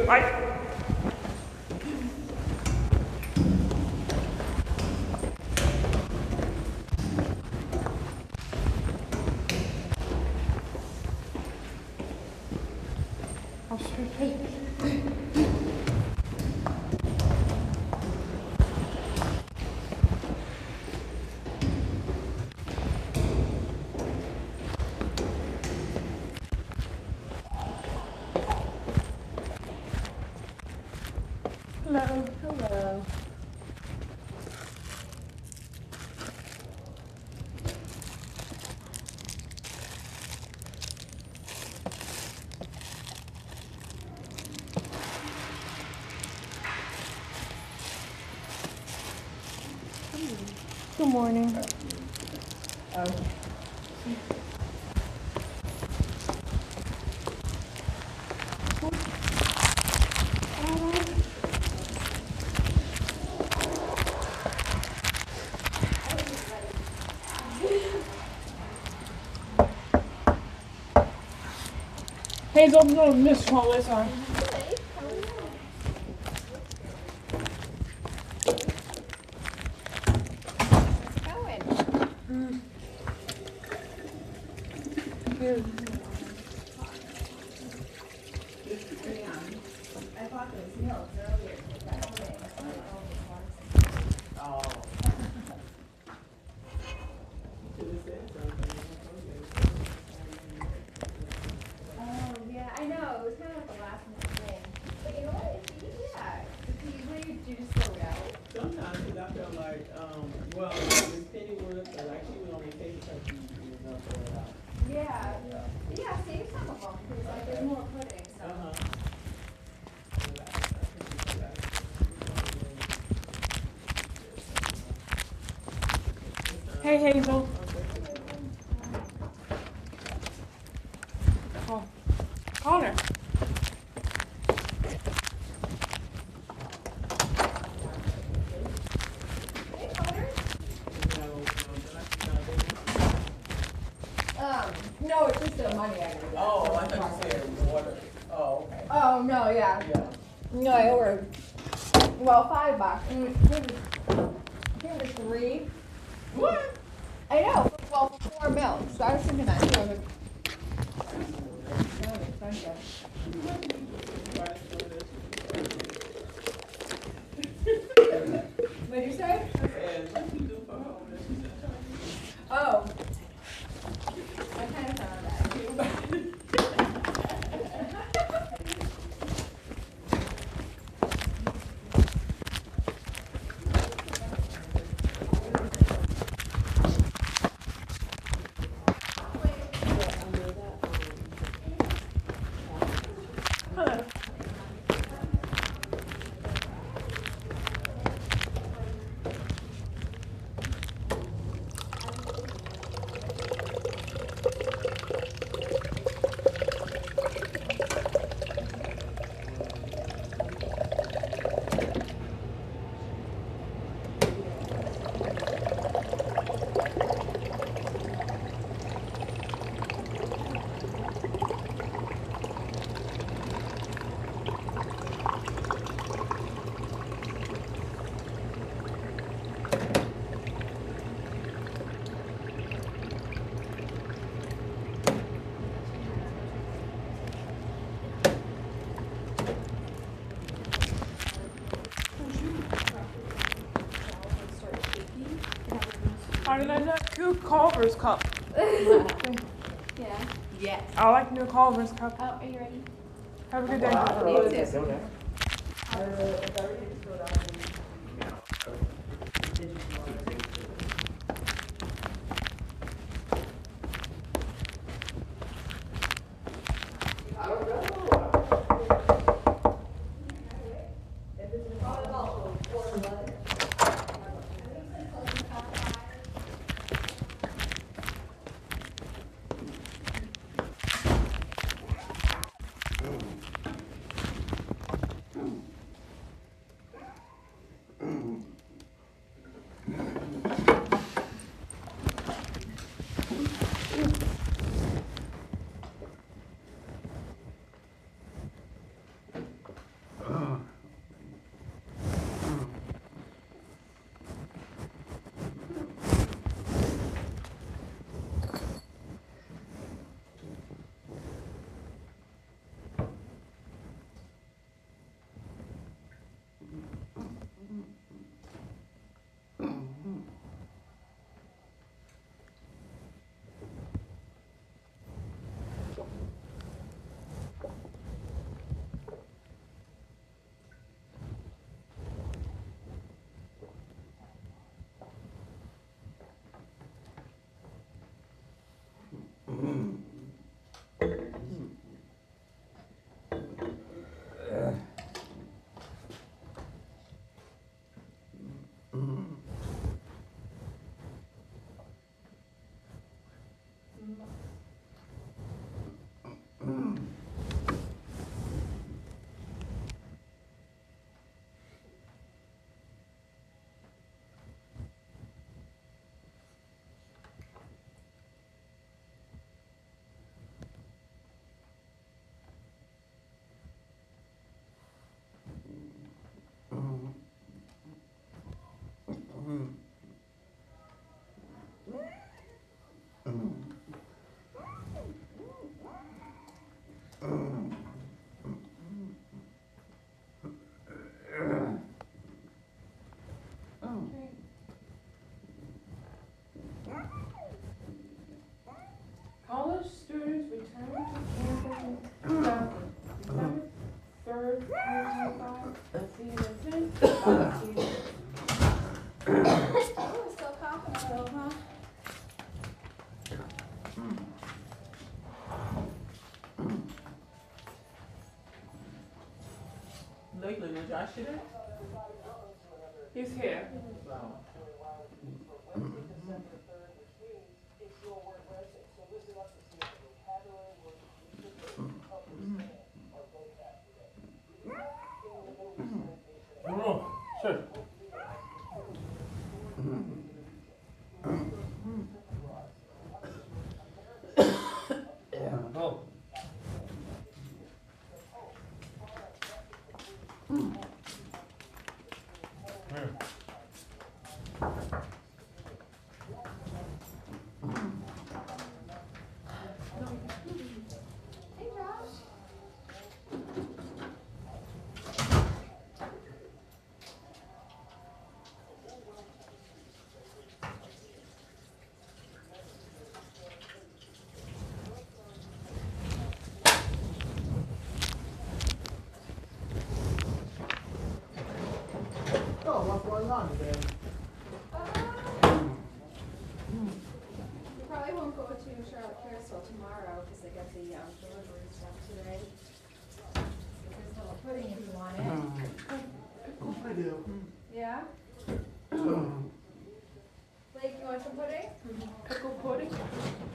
I. Hello. Hello. Good morning. Hazel, I'm gonna miss call this time. Yeah, I know. It was kind of like a last minute thing. But you know what? It's usually you just throw it out. Sometimes, because I feel like, well, Miss Pennywood, so like she would only take it because she was gonna throw it out. Yeah. Yeah, save some of them because like there's more pudding. So. Hey, Hazel. Oh. Connor. Hey, Connor. No, it's just the money I got. Oh, I thought you said water. Oh, okay. Oh no, yeah. Yeah. No, I ordered. Well, $5. And it was 3. What? I know. Well, for 4 milk. So I was thinking that too. I was like, that was expensive. What did you say? Oh. I kind of thought of that too. Hello. I like that new Culver's cup. Yeah. Yes. I like new Culver's cup. Oh, are you ready? Have a good day. Me too. College students return to campus in December 3rd, 2025. See you then. Oh, we're still coughing a little, huh? Lately, was Josh today? He's here. Wow. No, sure. Yeah, go. Here. Hey, Josh. Oh, what's going on today? We probably won't go to Charlotte Carousel tomorrow because they got the delivery stuff today. There's no pudding if you want it. I do. Yeah? Blake, you want some pudding? Pickle pudding.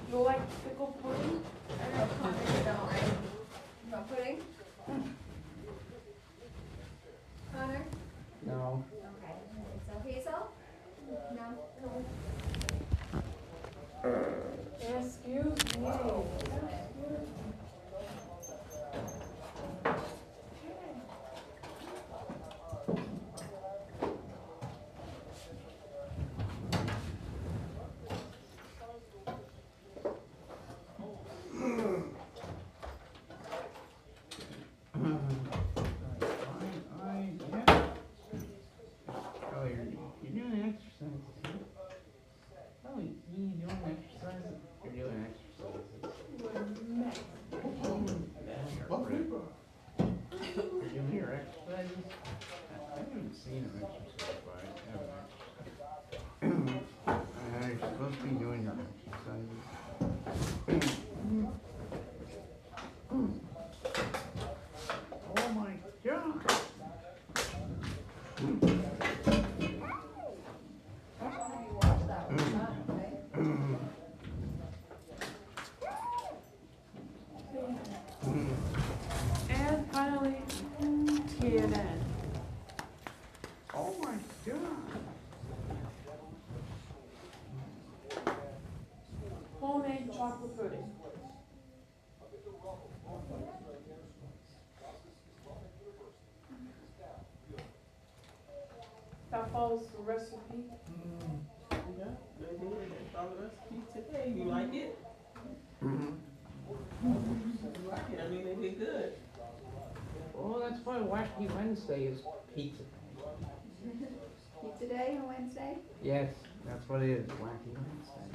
You like pickle pudding? I don't know, Connor, you don't, right? You want pudding? Connor? No. Okay. So Hazel? No? Excuse me. Oh, you're doing exercises. Oh, you doing exercises? You're doing exercises. You're doing your exercises? I haven't seen an exercise, but I haven't exercised. You're supposed to be doing your exercises. Oh my God! Have you watched that one? Not, right? And finally, TNN. Oh my God! Homemade chocolate pudding. That follows the recipe. Yeah, they did. They followed us today. You like it? Mm-hmm. You like it? I mean, they did good. Well, that's why Wacky Wednesday is pizza. Pizza day on Wednesday? Yes, that's what it is, Wacky Wednesday.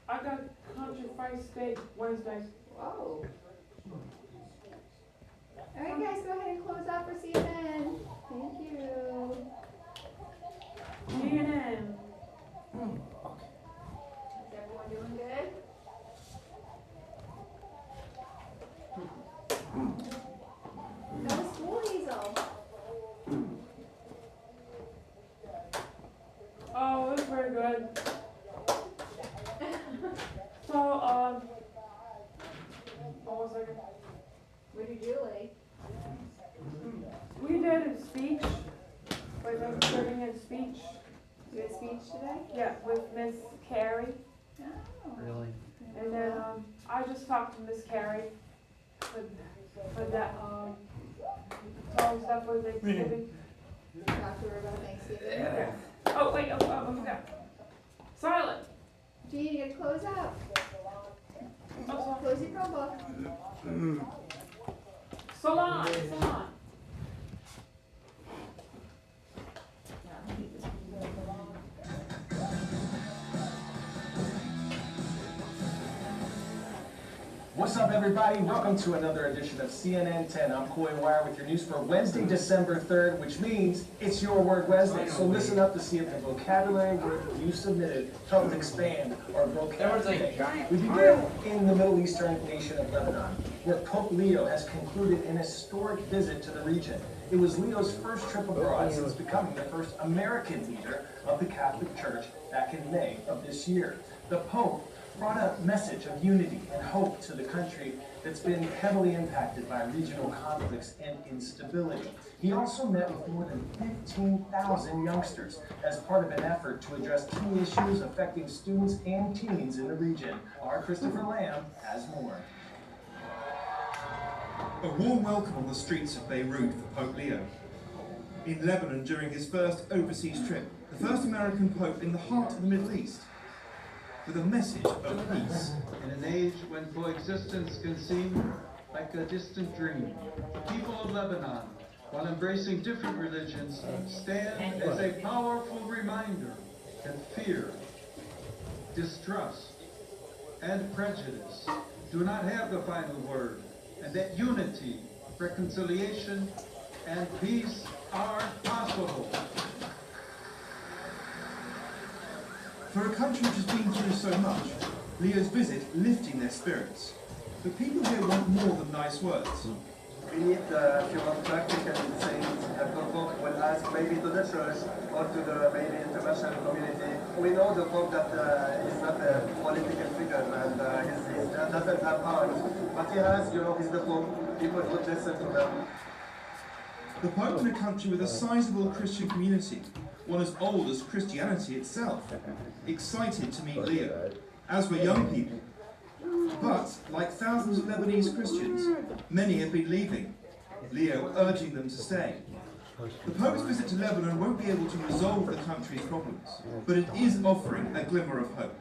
I got country fried steak Wednesday. Whoa. Alright guys, go ahead and close out for CNN. Thank you. TNN. Is everyone doing good? What did you do, Lee? We did a speech, like I'm giving a speech, You had a speech today? yeah, with Miss Carey. Oh. Really? And then, I just talked to Miss Carey for that, all stuff with Thanksgiving. Talk to her about Thanksgiving. Oh, wait, I forgot. Silent. Gee, you gotta close out. Oh, sorry. Close your Chromebook. Salon. What's up, everybody? Welcome to another edition of CNN 10. I'm Coy Wire with your news for Wednesday, December 3rd, which means it's your word Wednesday. So listen up to see if the vocabulary word you submitted helped expand our vocabulary. We begin in the Middle Eastern nation of Lebanon, where Pope Leo has concluded an historic visit to the region. It was Leo's first trip abroad since becoming the first American leader of the Catholic Church back in May of this year. The Pope brought a message of unity and hope to the country that's been heavily impacted by regional conflicts and instability. He also met with more than 15,000 youngsters as part of an effort to address key issues affecting students and teens in the region. Our Christopher Lamb has more. A warm welcome on the streets of Beirut for Pope Leo. In Lebanon during his first overseas trip, the first American Pope in the heart of the Middle East, with a message of peace. In an age when coexistence can seem like a distant dream, the people of Lebanon, while embracing different religions, stand as a powerful reminder that fear, distrust, and prejudice do not have the final word, and that unity, reconciliation, and peace are possible. For a country which has been through so much, Leo's visit lifting their spirits. But people here want more than nice words. We need, if you want practical things, that the Pope will ask maybe to the church or to the maybe international community. We know the Pope that he's not a political figure and he doesn't have arms, but he has, he's the Pope. People would listen to him. The Pope in a country with a sizable Christian community, one as old as Christianity itself, excited to meet Leo, as were young people. But, like thousands of Lebanese Christians, many have been leaving, Leo urging them to stay. The Pope's visit to Lebanon won't be able to resolve the country's problems, but it is offering a glimmer of hope.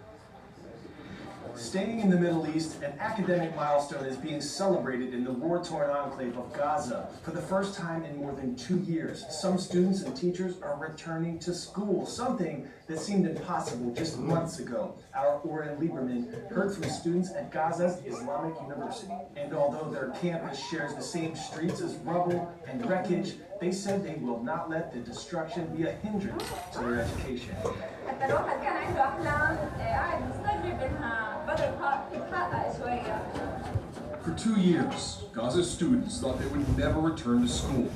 Staying in the Middle East, an academic milestone is being celebrated in the war-torn enclave of Gaza. For the first time in more than 2 years, some students and teachers are returning to school, something that seemed impossible just months ago. Our Oren Lieberman heard from students at Gaza's Islamic University. And although their campus shares the same streets as rubble and wreckage, they said they will not let the destruction be a hindrance to their education. حتى الواحد كان عنده أحلام قاعد مستغرب إنها بدل تتحقق شوية. For 2 years, Gaza's students thought they would never return to school.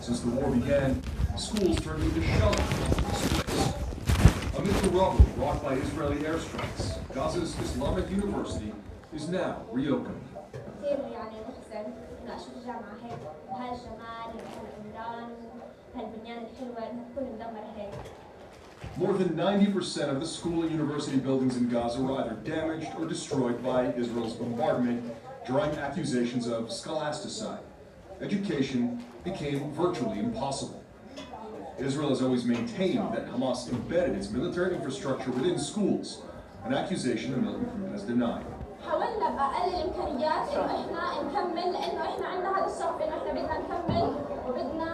Since the war began, schools turned into shelters in this place. Amid the rubble brought by Israeli airstrikes, Gaza's Islamic University is now reopened. كثير يعني محزن إنه أشوف الجامعة هيك بهالجمال بهالعمران بهالبنيان الحلوة إنها تكون مدمرة هيك. More than 90% of the school and university buildings in Gaza were either damaged or destroyed by Israel's bombardment, drawing accusations of scholasticide. Education became virtually impossible. Israel has always maintained that Hamas embedded its military infrastructure within schools, an accusation the militant group has denied. حاولنا بأقل الإمكانيات إنه إحنا نكمل لأنه إحنا عندنا هذا الشغف إنه إحنا بدنا نكمل وبدنا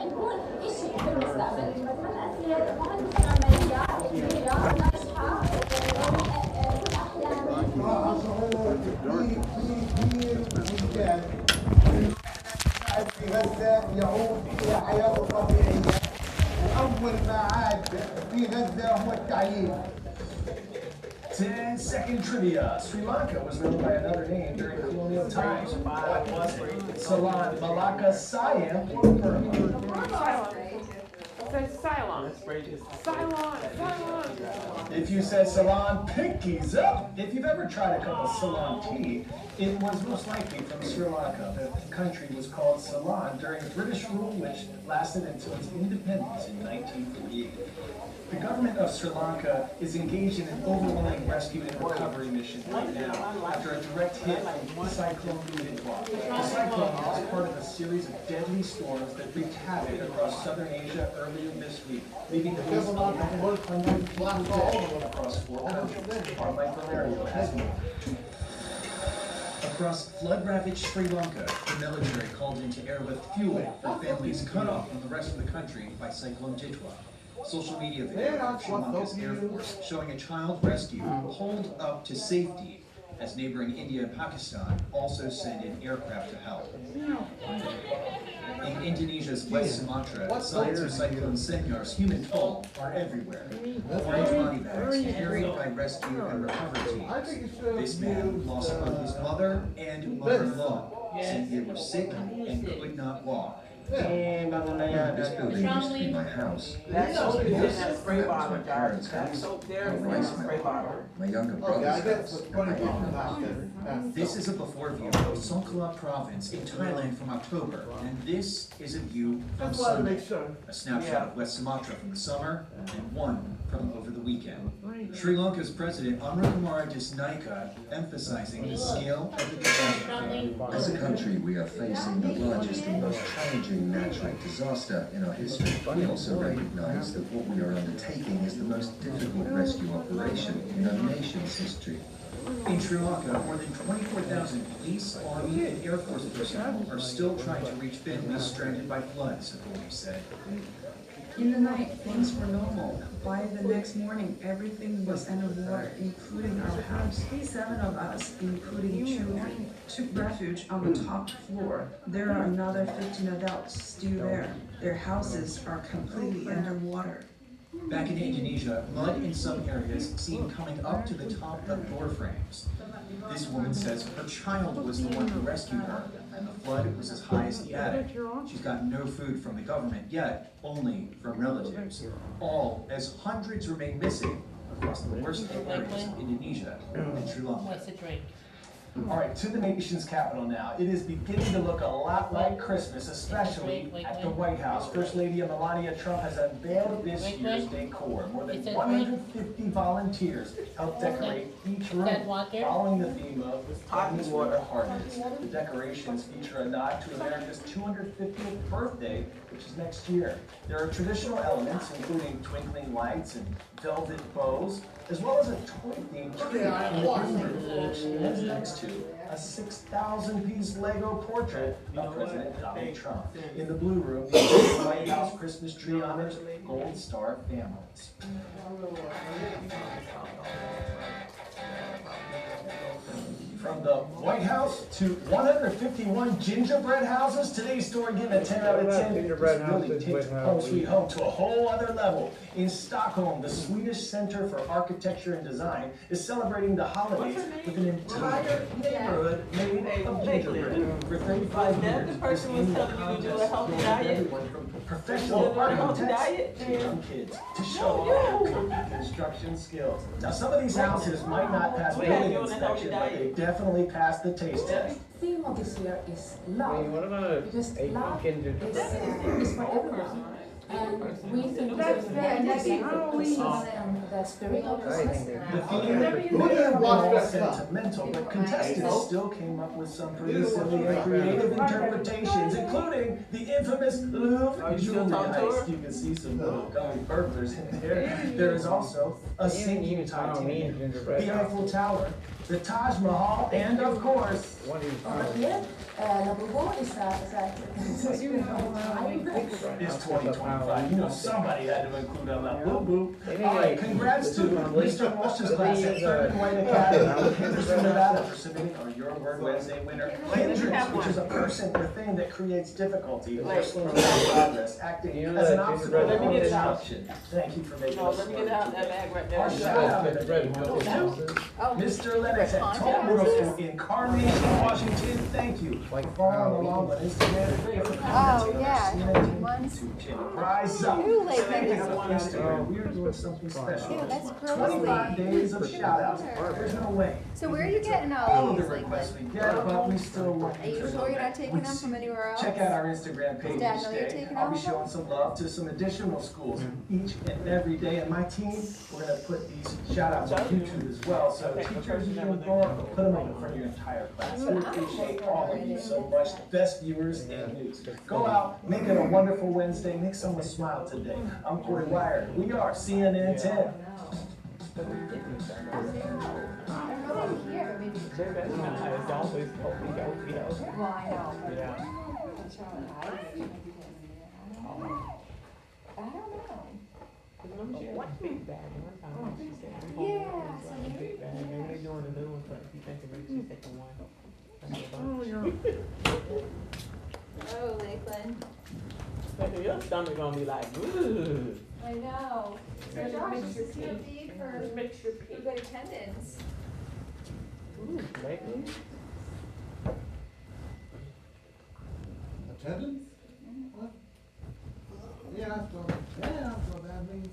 نكون إشي بالمستقبل. بتمنى أصير مهندسة عملية كبيرة ناجحة كل أحلامي. في غزة يعود إلى حياته الطبيعية، وأول ما عاد في غزة هو التعليم. 10-second trivia. Sri Lanka was known by another name during colonial times. What was it? Salon, Malacca, Siam, or Burma? say Ceylon. Ceylon, Ceylon. If you said Ceylon, pinkies up. If you've ever tried a cup of Ceylon tea, it was most likely from Sri Lanka. The country was called Ceylon during British rule, which lasted until its independence in 1948. The government of Sri Lanka is engaged in an overwhelming rescue and recovery mission right now after a direct hit from Cyclone Pinocchio. The cyclone was part of a series of deadly storms that wreaked havoc across southern Asia earlier this week, leaving at least 1,100 people dead across 4 countries. Our Mike Valerio has more. Across flood-ravaged Sri Lanka, the military called in to airlift fuel for families cut off from the rest of the country by Cyclone Pinocchio. Social media video of Sri Lanka's Air Force showing a child rescue pulled up to safety as neighboring India and Pakistan also send in aircraft to help. In Indonesia's West Sumatra, signs of Cyclone Senyor's human toll are everywhere. Orange money bags carried by rescue and recovery teams. This man lost both his mother and mother-in-law, since they were sick and could not walk. This building used to be my house. That was my parents' house, my wife's house, my younger brother's house, and my in-laws. This is a before view of Songkhla province in Thailand from October, and this is a view from Sunday. A snapshot of West Sumatra from the summer, and one from over the weekend. Sri Lanka's President Amrakumara Disnaika emphasizing the scale of the catastrophe. As a country, we are facing the largest and most challenging natural disaster in our history. We also recognize that what we are undertaking is the most difficult rescue operation in our nation's history. In Sri Lanka, more than 24,000 police, army, and air force personnel are still trying to reach families stranded by floods, authorities said. In the night, things were normal. By the next morning, everything was underwater, including our house. 7 of us, including children, took refuge on the top floor. There are another 15 adults still there. Their houses are completely underwater. Back in Indonesia, mud in some areas seen coming up to the top of door frames. This woman says her child was the one who rescued her, and the flood was as high as the attic. She's got no food from the government yet, only from relatives. All as hundreds remain missing across the worst hit areas of Indonesia and Sri Lanka. All right, to the nation's capital now. It is beginning to look a lot like Christmas, especially at the White House. First Lady Melania Trump has unveiled this year's decor. More than 150 volunteers helped decorate each room, following the theme of "Hot Where the Heart Is." The decorations feature a nod to America's 250th birthday, which is next year. There are traditional elements, including twinkling lights and velvet bows, as well as a toy-themed tree in the green room, which is next to a 6,000-piece Lego portrait of President Donald Trump. In the blue room, the White House Christmas tree honors Gold Star families. From the White House to 151 gingerbread houses, today's story getting a 10 out of 10. Gingerbread really takes Home Sweet Home to a whole other level. In Stockholm, the Swedish Center for Architecture and Design is celebrating the holidays with an entire neighborhood made of gingerbread. For 35 years, this annual contest brings everyone from professional architects to young kids to show off their cooking construction skills. Now, some of these houses might not pass building inspection, but they definitely pass the taste test. The theme of this year is love, because love is for everyone. And we think it's very interesting for Christmas and the spirit of Christmas. The theme may have been all sentimental, but contestants still came up with some pretty silly and creative interpretations, including the infamous Louvre jewelry heist. You can see some little gummy burglars in there. There is also a sinking Titanic, the Eiffel Tower, the Taj Mahal, and of course, it's 2025. You know somebody had to include a La Boo Boo. All right, congrats to Mr. Walsh's class at Third and White Academy, Henderson, Nevada, for submitting our Your Word Wednesday winner. Hindrance, which is a person or thing that creates difficulty or slows down progress, acting as an obstacle or interruption. Thank you for making us. Our shout out to Mr. Leonard that's at Toll Middle School in Carnation, Washington. Thank you. Following along on Instagram today for Oh, yeah. One's. Rise up. Ooh, like Same thing that. on Instagram. We're doing something special. Ew, that's 25 gross. days of shout outs. There's no way. So where are you getting All all of the these, requests Lakeland? we get, but we still want Are you sure you're not taking them from anywhere else? Check out our Instagram page Dad, each know you're day. taking I'll be all of them? showing some love to some additional schools each and every day. And my team, we're gonna put these shout outs on YouTube as well. So teachers, you can go up, put them up in front of your entire class. We appreciate all of you so much. The best viewers and news. Go out, make it a wonderful Wednesday. Make someone smile today. I'm Corey Wire. We are CNN 10. It's always Well, I know. Yeah. I don't know. What big bag? One time she said, Yeah. big bag. Maybe they doing the new one, but if you think maybe she's taking one. Oh, Lakeland. Your stomach gonna be like, ooh. I know. So Josh, this is your feed for good attendance. Ooh, Lakeland. Attendance? What? Yeah, I saw that means.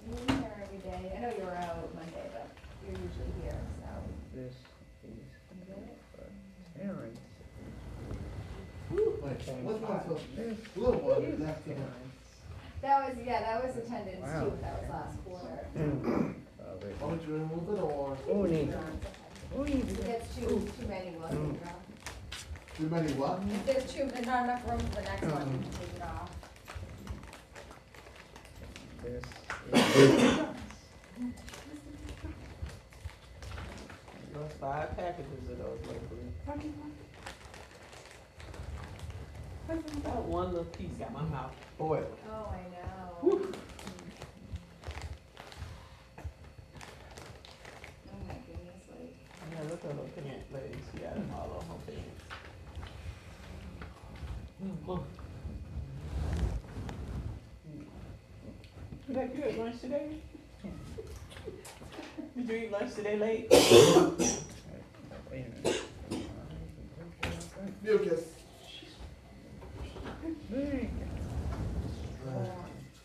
You're here every day. I know you're out Monday, but you're usually here, so. This is parents. What's my little one left behind? That was attendance Wow. too. That was last quarter. Oh, you remove it or? Who needs If there's too many, we'll take it off. Too many what? If there's not enough room for the next one, you can take it off. this is Those 5 packages of those Lakeland. That one little piece got my mouth boiled. Oh, I know. Whew. Oh my goodness, like. Yeah, look at her little pants, ladies. She got them all on her pants. You got good lunch today? Did you eat lunch today late? wait a minute. Mucus.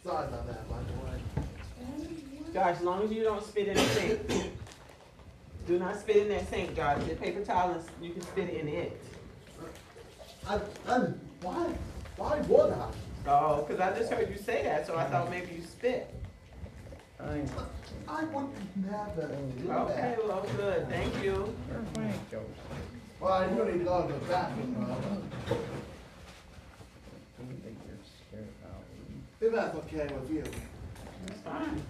Sorry about that, by the way. Josh, as long as you don't spit in the sink. Do not spit in that sink, Josh. The paper towel, you can spit in it. Why would I? Oh, because I just heard you say that, so I thought maybe you spit. I wouldn't have to do Okay, that. well, good. Thank you. Well, I do need to go to the bathroom. If that's okay with you. That's fine.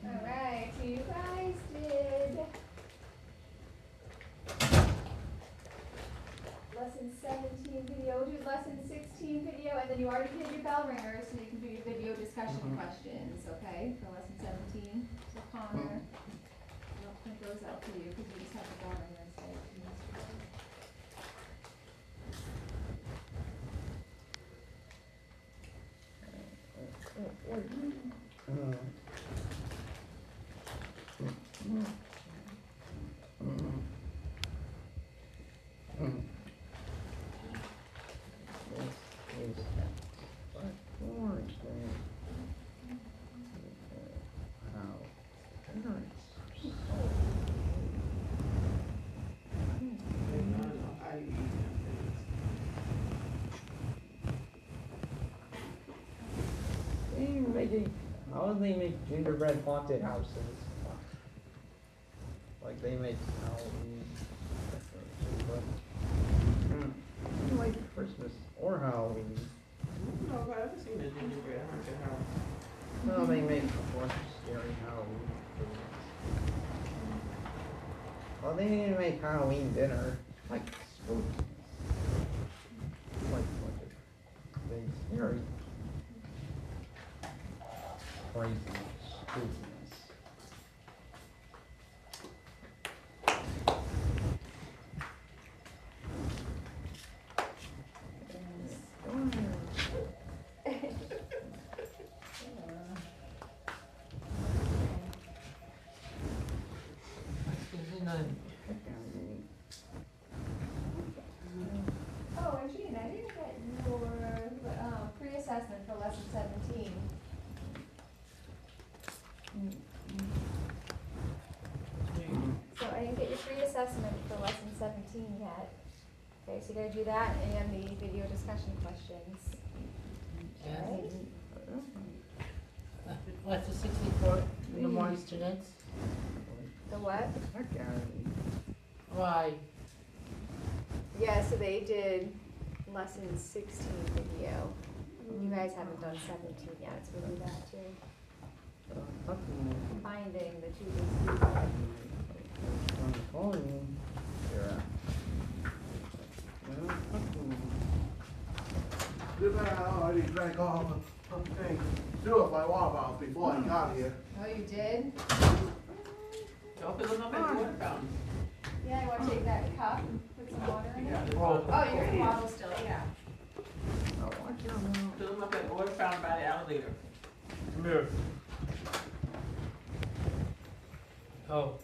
Alright, so you guys did lesson 17 video, do lesson 16 video, and then you already did your bell ringer, so you can do your video discussion questions, okay, for lesson 17. So Connor, I'll print those out to you, because you just have the bell ringer instead. How do they make gingerbread haunted houses? Like they make Halloween decorations, but like Christmas or Halloween. No, I've never seen a gingerbread haunted house. No, they make a bunch of scary Halloween foods. Well, they didn't make Halloween dinner, like spooky. Like a bunch of big scary crazy spookiness. none. Oh, and Jean, I didn't get your, pre-assessment for lesson 17. So I didn't get your pre-assessment for lesson 17 yet. Okay, so you gotta do that and the video discussion questions. Okay? What's the 64 in the morning students? The what? Why? Yeah, so they did lesson 16 video. You guys haven't done 17 yet, so we'll do that too. Finding the two. Good man, I already drank all the thing. Do it by water bottles before I got here. Oh, you did? Don't fill them up at the water fountain. Yeah, you wanna take that cup and put some water in it? Oh, Oh, you're in the bottle still, yeah. Fill them up at the water fountain by the elevator. Come here. Oh.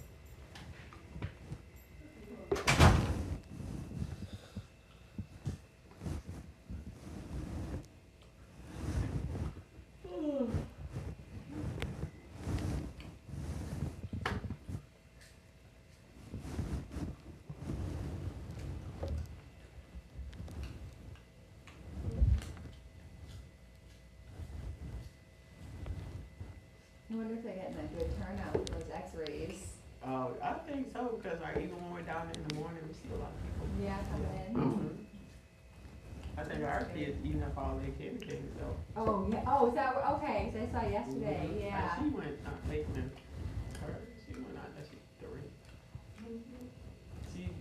I wonder if they're getting a good turnout for those x-rays. Oh, I think so, because like even when we're down in the morning, we see a lot of people. Yeah, coming in. I think our kids eating up all their candy canes though. Oh, yeah, oh, is that, okay, so I saw yesterday, yeah. She went, Lakeman, she went out, that's 3.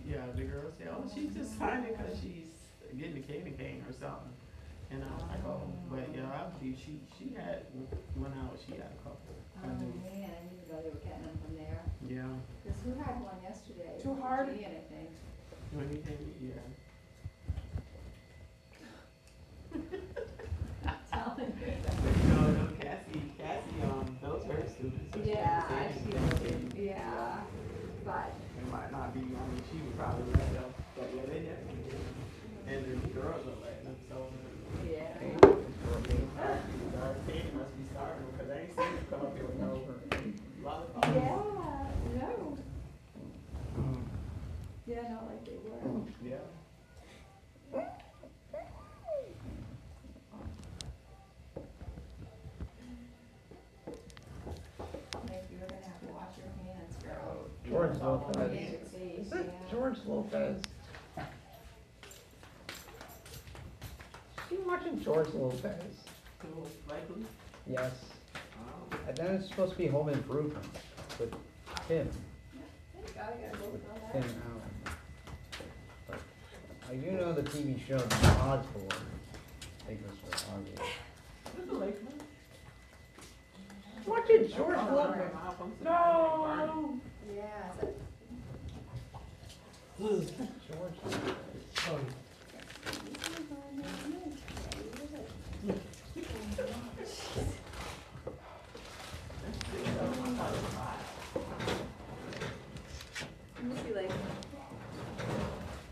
Yeah, the girl said, oh, she's just signing because she's getting a candy cane or something. And I was like, oh, but yeah, I believe she had, went out, she had a couple. Oh, man, I knew they were getting them from there. Yeah. Cause who had one yesterday? Too hard? Jean, I think. When he came, yeah. Telling you. No, Cassie, those are her students. So Yeah, she yeah, but. It might not be, she would probably let them, but yeah, they definitely did. And the girls are letting them, so. Yeah. They must be starting, because I ain't seen them come up here with no lollipop. Yeah, no. Yeah, not like they were. Yeah. Like you were gonna have to wash your hands, girl. George Lopez. Is it George Lopez? You watching George Lopez? Likely? Yes. And then it's supposed to be Home Improvement with Tim. Tim Allen. But I do know the TV show The Osborne. I think this was Osborne. Watching George Lopez. No! Yeah. George Lopez. Oh. Let me see, like,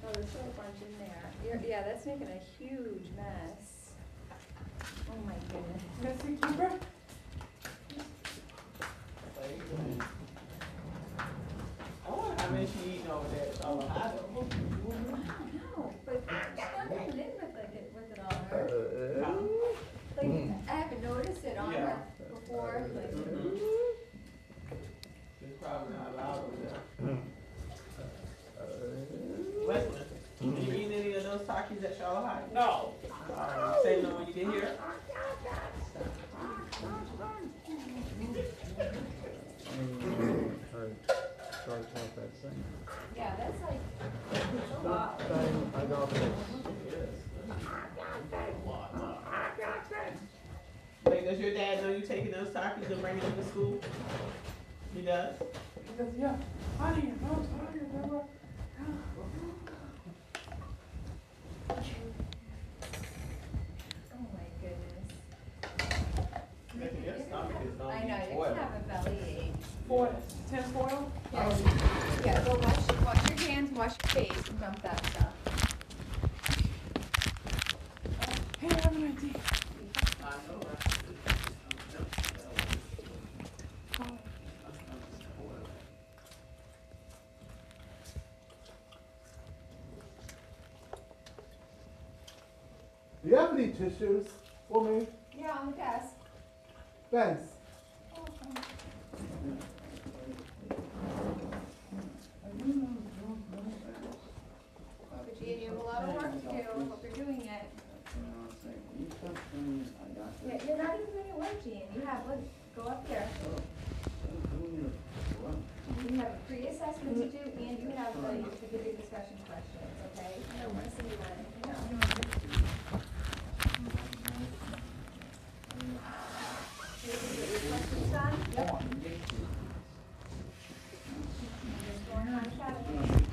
oh, there's still a bunch in there. Yeah, that's making a huge mess. Oh my goodness. Missy Cooper? I wonder how many she eating over there at Ohio. I don't know, but she's not getting in with it on her. Like, I haven't noticed it on her before, like. She's probably not allowed over there. Wesley, you eating any of those Takis at Charlotte High? No. Say no when you get here. George Lopez thing. Yeah, that's like, it's a lot. I got this. Wait, does your dad know you taking those Takis and bringing them to school? He does? He says, yeah, honey, no, honey, remember? Oh my goodness. Your stomach is I know, you're gonna have a bellyache. Fortis. tinfoil? Yeah, go wash your hands, wash your face, and dump that stuff. Hey, I have an idea. Do you have any tissues for me? Yeah, on the desk. Thanks. But Gene, you have a lot of work to do. I hope you're doing it. Yeah, you're not even doing your work, Gene. You have, look, go up there. You have a pre-assessment to do, and you have the video discussion questions, okay? I don't want to see you on anything else. Questions done? Yep. Just going on Saturday.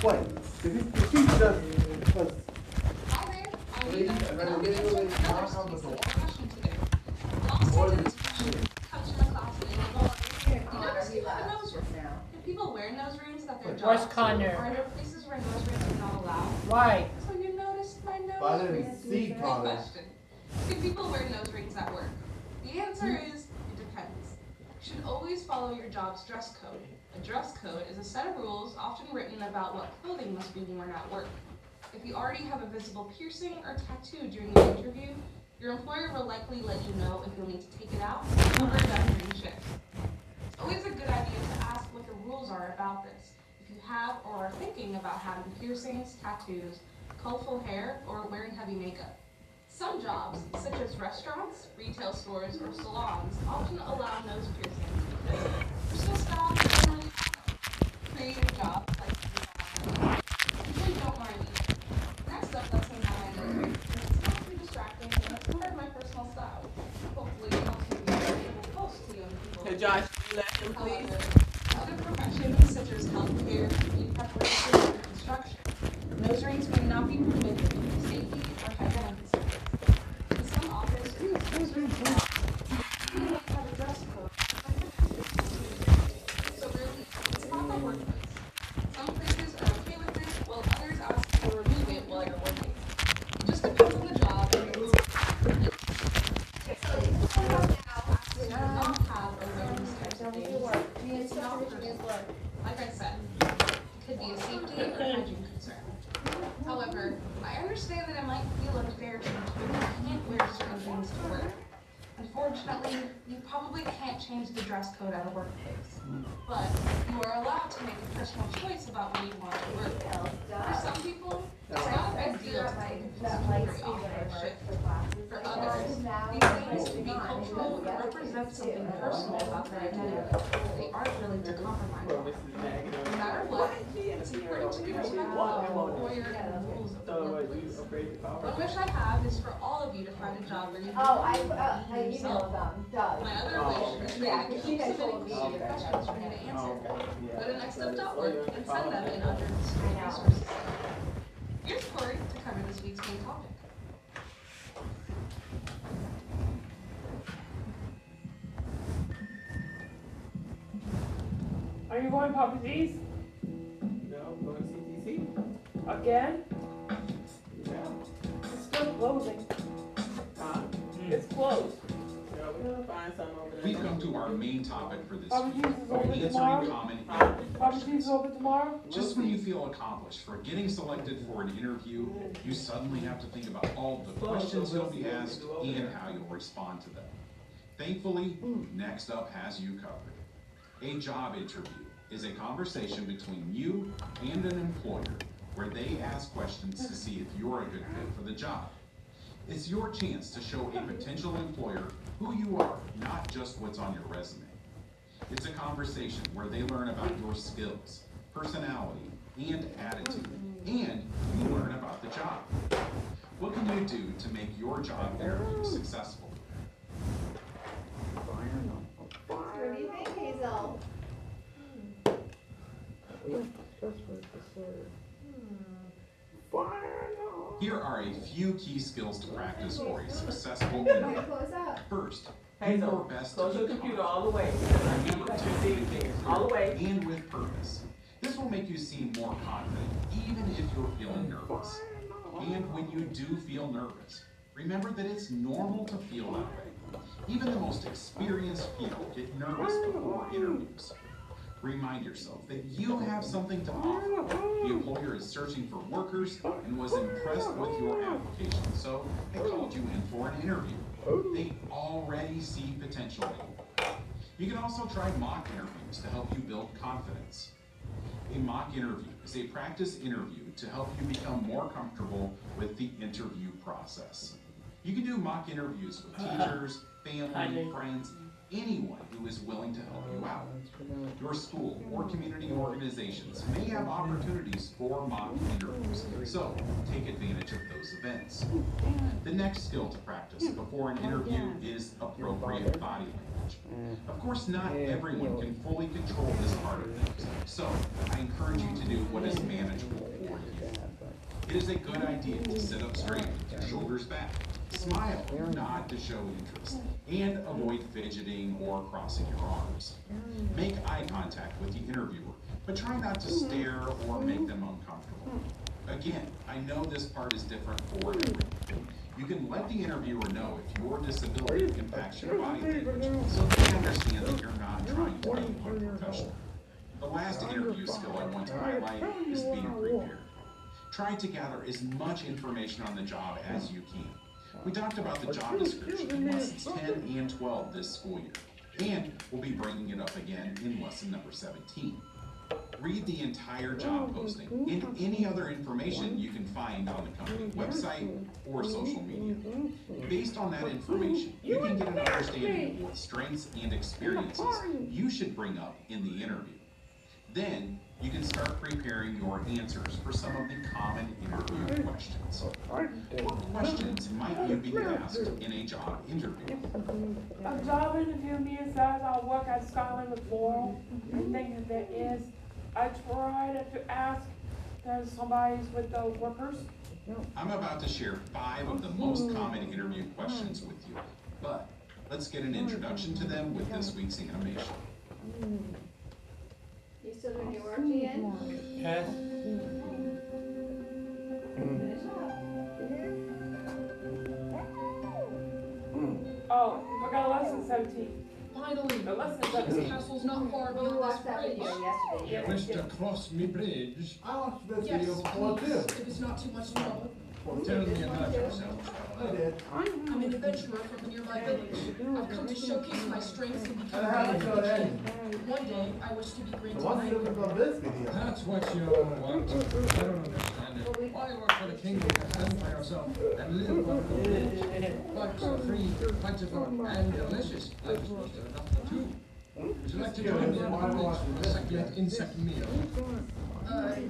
Wait, if he just, because If people wear nose rings at their Where's jobs, Connor? or are there places where nose rings are not allowed? Why? So you noticed my nose I didn't ring? see Good Connor. question. Do people wear nose rings at work? The answer is, it depends. You should always follow your job's dress code. A dress code is a set of rules often written about what clothing must be worn at work. If you already have a visible piercing or tattoo during the interview, your employer will likely let you know if you'll need to take it out or wear that during shift. It's always a good idea to ask what the rules are about this. If you have or are thinking about having piercings, tattoos, colorful hair, or wearing heavy makeup. Some jobs, such as restaurants, retail stores, or salons, often allow nose piercings because personal style is really creative jobs like usually don't mind either. Next up, let's hang out my nose ring. It's not too distracting, and it's part of my personal style. Hopefully, it helps you be close to young people. Hey Josh, you let him please? However, other professions such as healthcare, food preparation, and construction, nose rings may not be permitted due to safety or hygiene concerns. In some offices, nose rings have a dress code. So really, it's not the workplace. Some places are okay with it, while others ask you to remove it while you're working. It just depends on the job and the rules. unfortunately, you probably can't change the dress code at a workplace. But you are allowed to make a personal choice about when you want to work. For some people, it's not a big deal to take a jewelry off for a shift. For others, these things can be cultural or represent something personal about their identity. They aren't willing to compromise on it. No matter what, it's important to be respectful of your employer and the rules of the workplace. One wish I have is for all of you to find a job where you can be yourself. My other wish is for you to keep submitting creative questions for me to answer. Go to nextup.org and send them in under the school resources. Here's Corey to cover this week's main topic. Are you going Papa G's? No, go to CTC. Again? Yeah. It's still closing. Huh? It's closed. Yeah, we're gonna find something over there. We've come to our main topic for this Papa week, G's is open answering tomorrow? common interview Papa G's questions. is open tomorrow? Just when you feel accomplished for getting selected for an interview, you suddenly have to think about all the questions you'll be asked and how you'll respond to them. Thankfully, Next Up has you covered. A job interview is a conversation between you and an employer where they ask questions to see if you're a good fit for the job. It's your chance to show a potential employer who you are, not just what's on your resume. It's a conversation where they learn about your skills, personality, and attitude, and you learn about the job. What can you do to make your job interview successful? What do you think, Hazel? Here are a few key skills to practice for a successful Okay, interview. close up. First, do Hazel, your best to close your be computer confident. all the way. Remember to communicate All the way. clearly and with purpose. This will make you seem more confident, even if you're feeling nervous. And when you do feel nervous, remember that it's normal to feel that way. Even the most experienced people get nervous before interviews. Remind yourself that you have something to offer. The employer is searching for workers and was impressed with your application, so they called you in for an interview. They already see potential in you. You can also try mock interviews to help you build confidence. A mock interview is a practice interview to help you become more comfortable with the interview process. You can do mock interviews with teachers, family, friends, anyone who is willing to help you out. Your school or community organizations may have opportunities for mock interviews, so take advantage of those events. The next skill to practice before an interview is appropriate body language. Of course, not everyone can fully control this part of things, so I encourage you to do what is manageable for you. It is a good idea to sit up straight with your shoulders back, smile, nod to show interest, and avoid fidgeting or crossing your arms. Make eye contact with the interviewer, but try not to stare or make them uncomfortable. Again, I know this part is different for everyone. You can let the interviewer know if your disability impacts your body language, so they understand that you're not trying to be unprofessional. The last interview skill I want to highlight is being prepared. Try to gather as much information on the job as you can. We talked about the job description in lessons 10 and 12 this school year, and we'll be bringing it up again in lesson number 17. Read the entire job posting and any other information you can find on the company website or social media. Based on that information, you can get an understanding of what strengths and experiences you should bring up in the interview. Then, you can start preparing your answers for some of the common interview questions. What questions might you be asked in a job interview? A job interview means that I work at Skyline with Laurel. I think that there is. I tried to ask, there's somebody with the workers. I'm about to share 5 of the most common interview questions with you, but let's get an introduction to them with this week's animation. You still doing your work, Ian? Yes. Finish up. Oh, I forgot lesson 17. Finally, The lesson the 17. castle's not far We beyond watched this that bridge. video yesterday. Wish to cross me bridge. I watched that video Yes, before please, too. if it's not too much trouble. Tell me about yourself. I'm an adventurer from a nearby village. I've come to showcase my strengths and become a king. One day, I wish to be granted my That's what you want. I don't understand it. Why work for the kingdom and fend for yourself and live on the village? But free, plentiful, and delicious. Life is worth enough for two. Would you like to join me on the village for a succulent insect meal?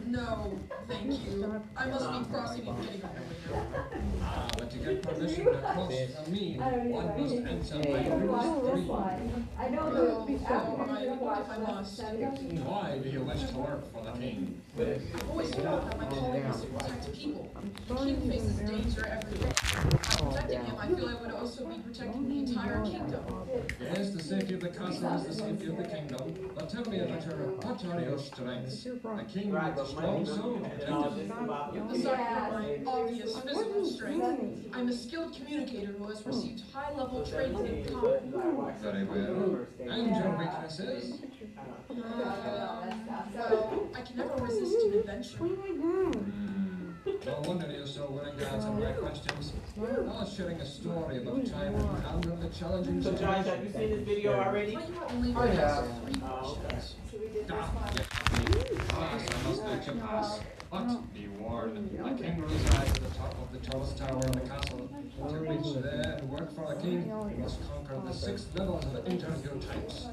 No, thank you. I must be crossing and getting on my way now. But to get permission to cross from me, one must answer my rules 3. I know what if I must? Why do you wish to work for the king? I've always thought that my calling was to protect people. The king faces danger every day. By protecting him, I feel I would also be protecting the entire kingdom. Yes, the safety of the castle is the safety of the kingdom. But tell me about what are your strengths? The king with a strong soul protected. Aside from my obvious physical strength, I'm a skilled communicator who has received high-level training in combat. Very well. And your weaknesses? Well, I can never resist an adventure. No wonder you're so willing to answer my questions. I was sharing a story about time when you handled a challenging So situation. guys, have you seen this video already? But you are only going to ask 3 questions. Yes, I must let you pass. But be warned, the king resides at the top of the tallest tower in the castle. To reach there and work for the king, you must conquer the 6 levels of the interview types.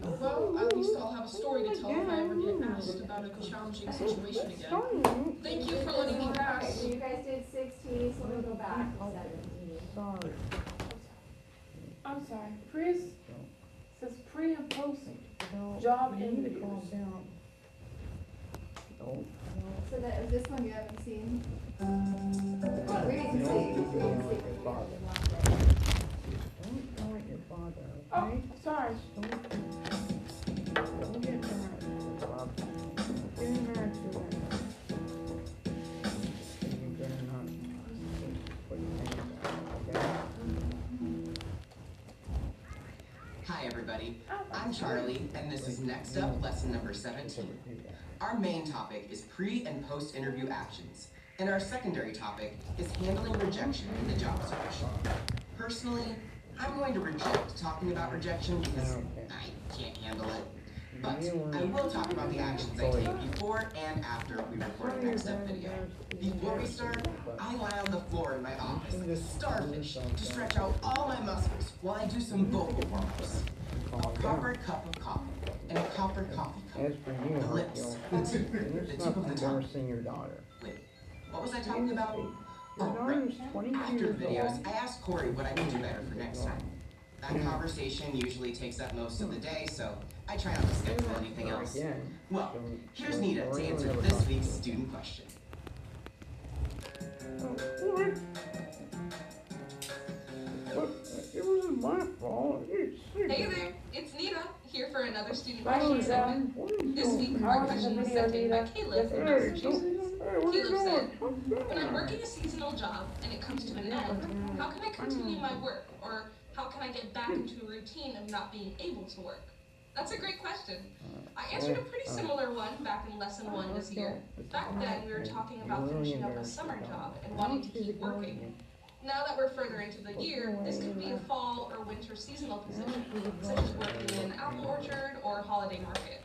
Well, at least I'll have a story to tell if I ever get asked about a challenging situation again. Thank you for letting me pass. So you guys did 16, so we'll go back to 17. I'm sorry, says pre and post job interviews. So that is this one you haven't seen? Read and see. Oh, sorry. Hi everybody, I'm Charlie, and this is Next Up, lesson number 17. Our main topic is pre- and post-interview actions, and our secondary topic is handling rejection in the job search. Personally, I'm going to reject talking about rejection because I can't handle it. But I will talk about the actions I take before and after we record a Next Up video. Before we start, I lie on the floor in my office like a starfish to stretch out all my muscles while I do some vocal warm-ups. A proper cup of coffee and a copper coffee cup. The lips, the teeth, the tip of the tongue. Wait, what was I talking about? Oh, right. After videos, I asked Corey what I could do better for next time. That conversation usually takes up most of the day, so I try not to schedule anything else. Well, here's Nita to answer this week's student question. It wasn't my fault. Hey there, it's Nita, here for another student question segment. This week, our question was sent in by Caleb from Massachusetts. Caleb said, when I'm working a seasonal job and it comes to an end, how can I continue my work? Or how can I get back into a routine of not being able to work? That's a great question. I answered a pretty similar one back in lesson 1 this year. Back then, we were talking about finishing up a summer job and wanting to keep working. Now that we're further into the year, this could be a fall or winter seasonal position, such as working in an apple orchard or holiday market.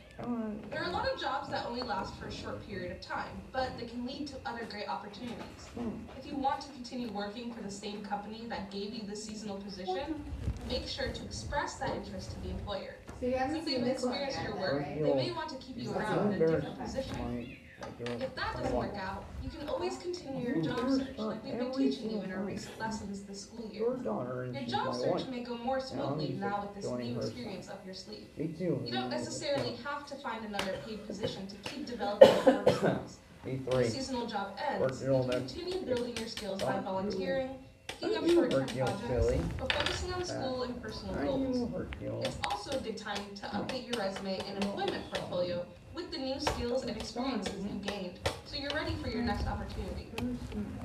There are a lot of jobs that only last for a short period of time, but they can lead to other great opportunities. If you want to continue working for the same company that gave you the seasonal position, make sure to express that interest to the employer. So you haven't Since seen they've this one experienced yet, your though, work, right? they may want to keep you around in a different position. If that doesn't work out, you can always continue your job search like we've been teaching you in our recent lessons this school year. Your job search may go more smoothly now with this new experience up your sleeve. You don't necessarily have to find another paid position to keep developing your work skills. When the seasonal job ends, you can continue building your skills by volunteering, picking up short-term projects, or focusing on school and personal goals. It's also a good time to update your resume and employment portfolio with the new skills and experiences you gained, so so you're ready for your next opportunity.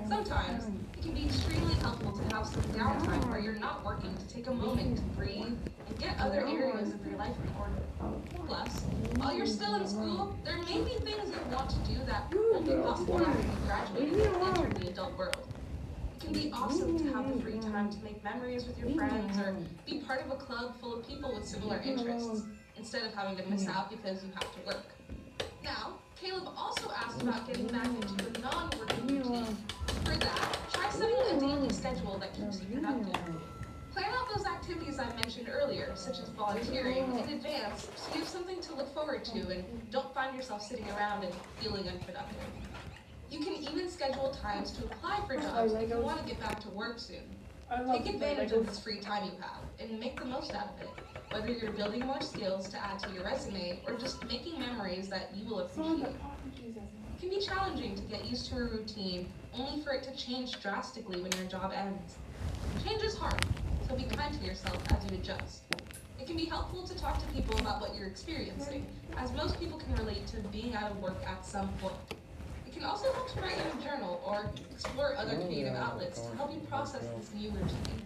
Sometimes it can be extremely helpful to have some downtime where you're not working to take a moment to breathe and get other areas of your life in order. Plus, while you're still in school, there may be things you want to do that won't be possible after you graduate and enter the adult world. It can be awesome to have the free time to make memories with your friends or be part of a club full of people with similar interests, instead of having to miss out because you have to work. Now, Caleb also asked about getting back into a non-working routine. For that, try setting a daily schedule that keeps you productive. Plan out those activities I mentioned earlier, such as volunteering, in advance so you have something to look forward to and don't find yourself sitting around and feeling unproductive. You can even schedule times to apply for jobs if you want to get back to work soon. Take advantage of this free time you have and make the most out of it, whether you're building more skills to add to your resume or just making memories that you will appreciate. It can be challenging to get used to a routine only for it to change drastically when your job ends. Change is hard, so be kind to yourself as you adjust. It can be helpful to talk to people about what you're experiencing, as most people can relate to being out of work at some point. It can also help to write in a journal or explore other creative outlets to help you process this new routine.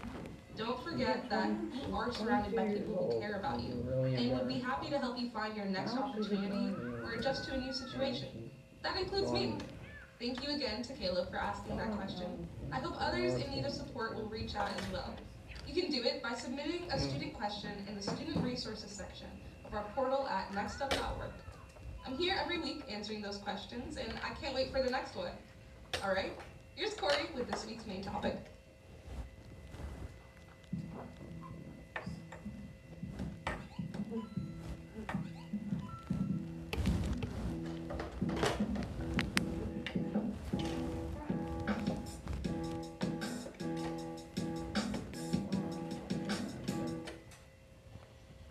Don't forget that you are surrounded by people who care about you and would be happy to help you find your next opportunity or adjust to a new situation. That includes me. Thank you again to Caleb for asking that question. I hope others in need of support will reach out as well. You can do it by submitting a student question in the Student Resources section of our portal at nextup.org. I'm here every week answering those questions, and I can't wait for the next one. All right, here's Corey with this week's main topic.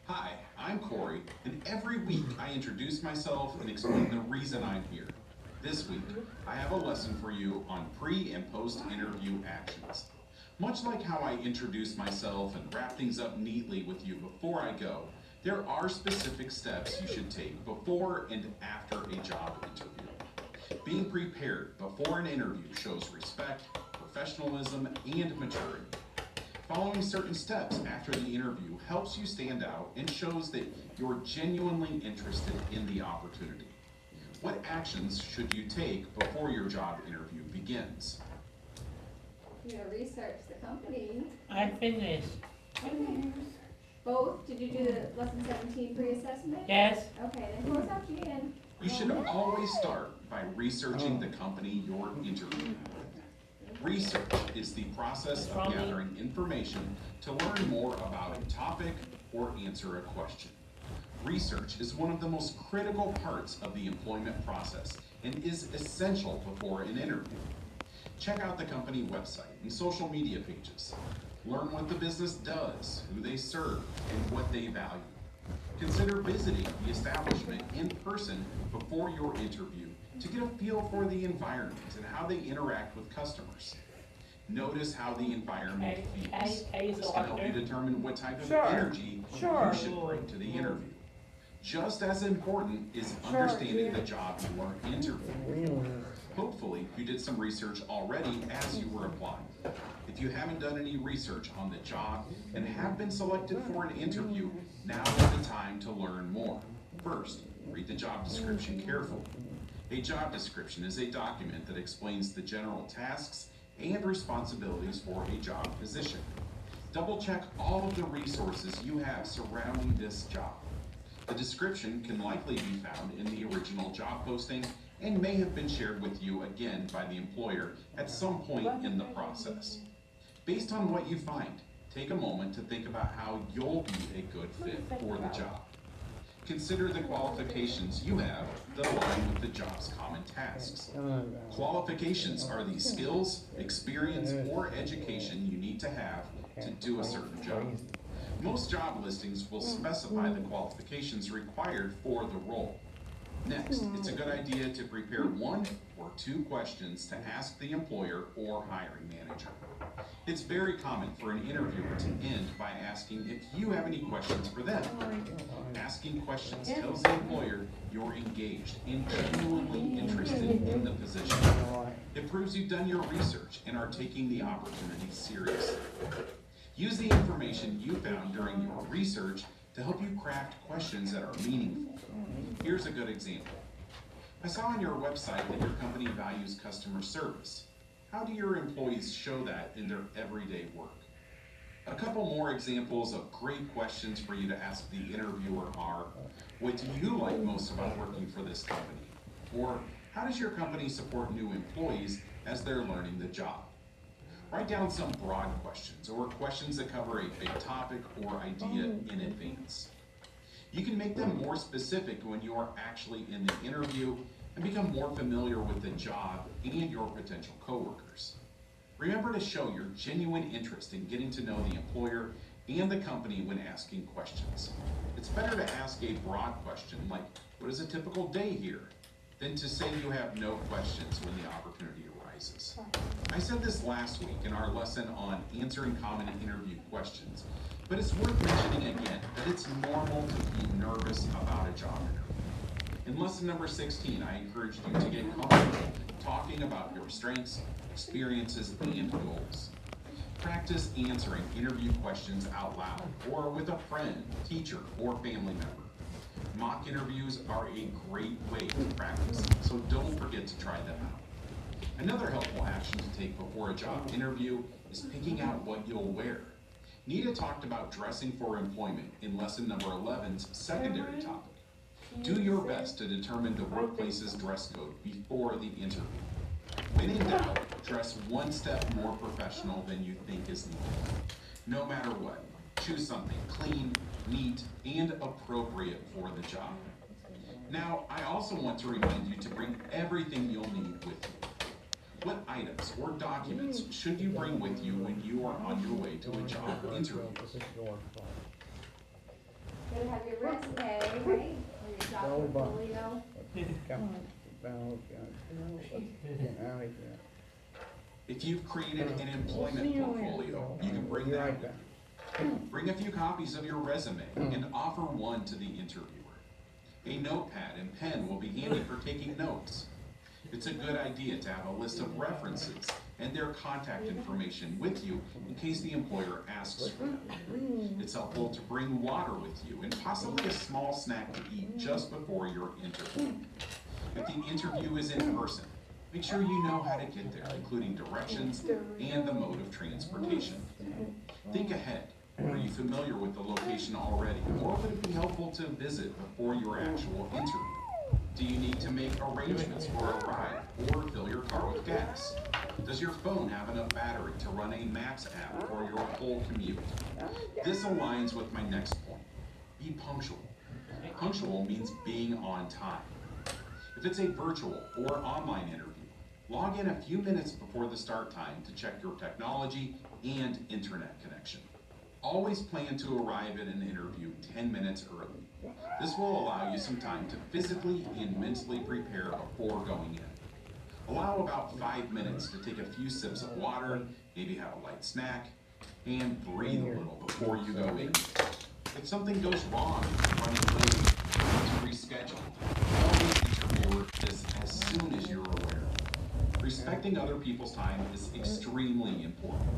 Hi, I'm Corey, and every week I introduce myself and explain the reason I'm here. This week, I have a lesson for you on pre- and post-interview actions. Much like how I introduce myself and wrap things up neatly with you before I go, there are specific steps you should take before and after a job interview. Being prepared before an interview shows respect, professionalism, and maturity. Following certain steps after the interview helps you stand out and shows that you're genuinely interested in the opportunity. What actions should you take before your job interview begins? You're gonna research the company. I finished. Okay. Both? Did you do the lesson 17 pre-assessment? Yes. Okay, then close out your end. You should always start by researching the company you're interviewing with. Research is the process of gathering information to learn more about a topic or answer a question. Research is one of the most critical parts of the employment process and is essential before an interview. Check out the company website and social media pages. Learn what the business does, who they serve, and what they value. Consider visiting the establishment in person before your interview to get a feel for the environment and how they interact with customers. Notice how the environment feels. This can help you determine what type of energy you should bring to the interview. Just as important is understanding the job you are interviewing. Hopefully, you did some research already as you were applying. If you haven't done any research on the job and have been selected for an interview, now is the time to learn more. First, read the job description carefully. A job description is a document that explains the general tasks and responsibilities for a job position. Double check all of the resources you have surrounding this job. The description can likely be found in the original job posting and may have been shared with you again by the employer at some point in the process. Based on what you find, take a moment to think about how you'll be a good fit for the job. Consider the qualifications you have that align with the job's common tasks. Qualifications are the skills, experience, or education you need to have to do a certain job. Most job listings will specify the qualifications required for the role. Next, it's a good idea to prepare 1 or 2 questions to ask the employer or hiring manager. It's very common for an interviewer to end by asking if you have any questions for them. Asking questions tells the employer you're engaged and genuinely interested in the position. It proves you've done your research and are taking the opportunity seriously. Use the information you found during your research to help you craft questions that are meaningful. Here's a good example. I saw on your website that your company values customer service. How do your employees show that in their everyday work? A couple more examples of great questions for you to ask the interviewer are, what do you like most about working for this company? Or, how does your company support new employees as they're learning the job? Write down some broad questions or questions that cover a big topic or idea in advance. You can make them more specific when you are actually in the interview and become more familiar with the job and your potential coworkers. Remember to show your genuine interest in getting to know the employer and the company when asking questions. It's better to ask a broad question like, what is a typical day here? Than to say you have no questions when the opportunity arises. I said this last week in our lesson on answering common interview questions, but it's worth mentioning again that it's normal to be nervous about a job interview. In lesson number 16, I encouraged you to get comfortable talking about your strengths, experiences, and goals. Practice answering interview questions out loud or with a friend, teacher, or family member. Mock interviews are a great way to practice, so don't forget to try them out. Another helpful action to take before a job interview is picking out what you'll wear. Nita talked about dressing for employment in lesson number 11's secondary topic. Do your best to determine the workplace's dress code before the interview. When in doubt, dress one step more professional than you think is needed. No matter what, choose something clean, neat, and appropriate for the job. Now, I also want to remind you to bring everything you'll need with you. What items or documents should you bring with you when you are on your way to a job interview? Gotta have your resume, right? Or your job portfolio. If you've created an employment portfolio, you can bring that with you. Bring a few copies of your resume and offer one to the interviewer. A notepad and pen will be handy for taking notes. It's a good idea to have a list of references and their contact information with you in case the employer asks for them. It's helpful to bring water with you and possibly a small snack to eat just before your interview. If the interview is in person, make sure you know how to get there, including directions and the mode of transportation. Think ahead. Are you familiar with the location already, or would it be helpful to visit before your actual interview? Do you need to make arrangements for a ride or fill your car with gas? Does your phone have enough battery to run a Maps app for your whole commute? This aligns with my next point. Be punctual. Punctual means being on time. If it's a virtual or online interview, log in a few minutes before the start time to check your technology and internet connection. Always plan to arrive at an interview 10 minutes early. This will allow you some time to physically and mentally prepare before going in. Allow about 5 minutes to take a few sips of water, maybe have a light snack, and breathe a little before you go in. If something goes wrong, running late, to reschedule, tell the interviewer this as soon as you're aware. Respecting other people's time is extremely important.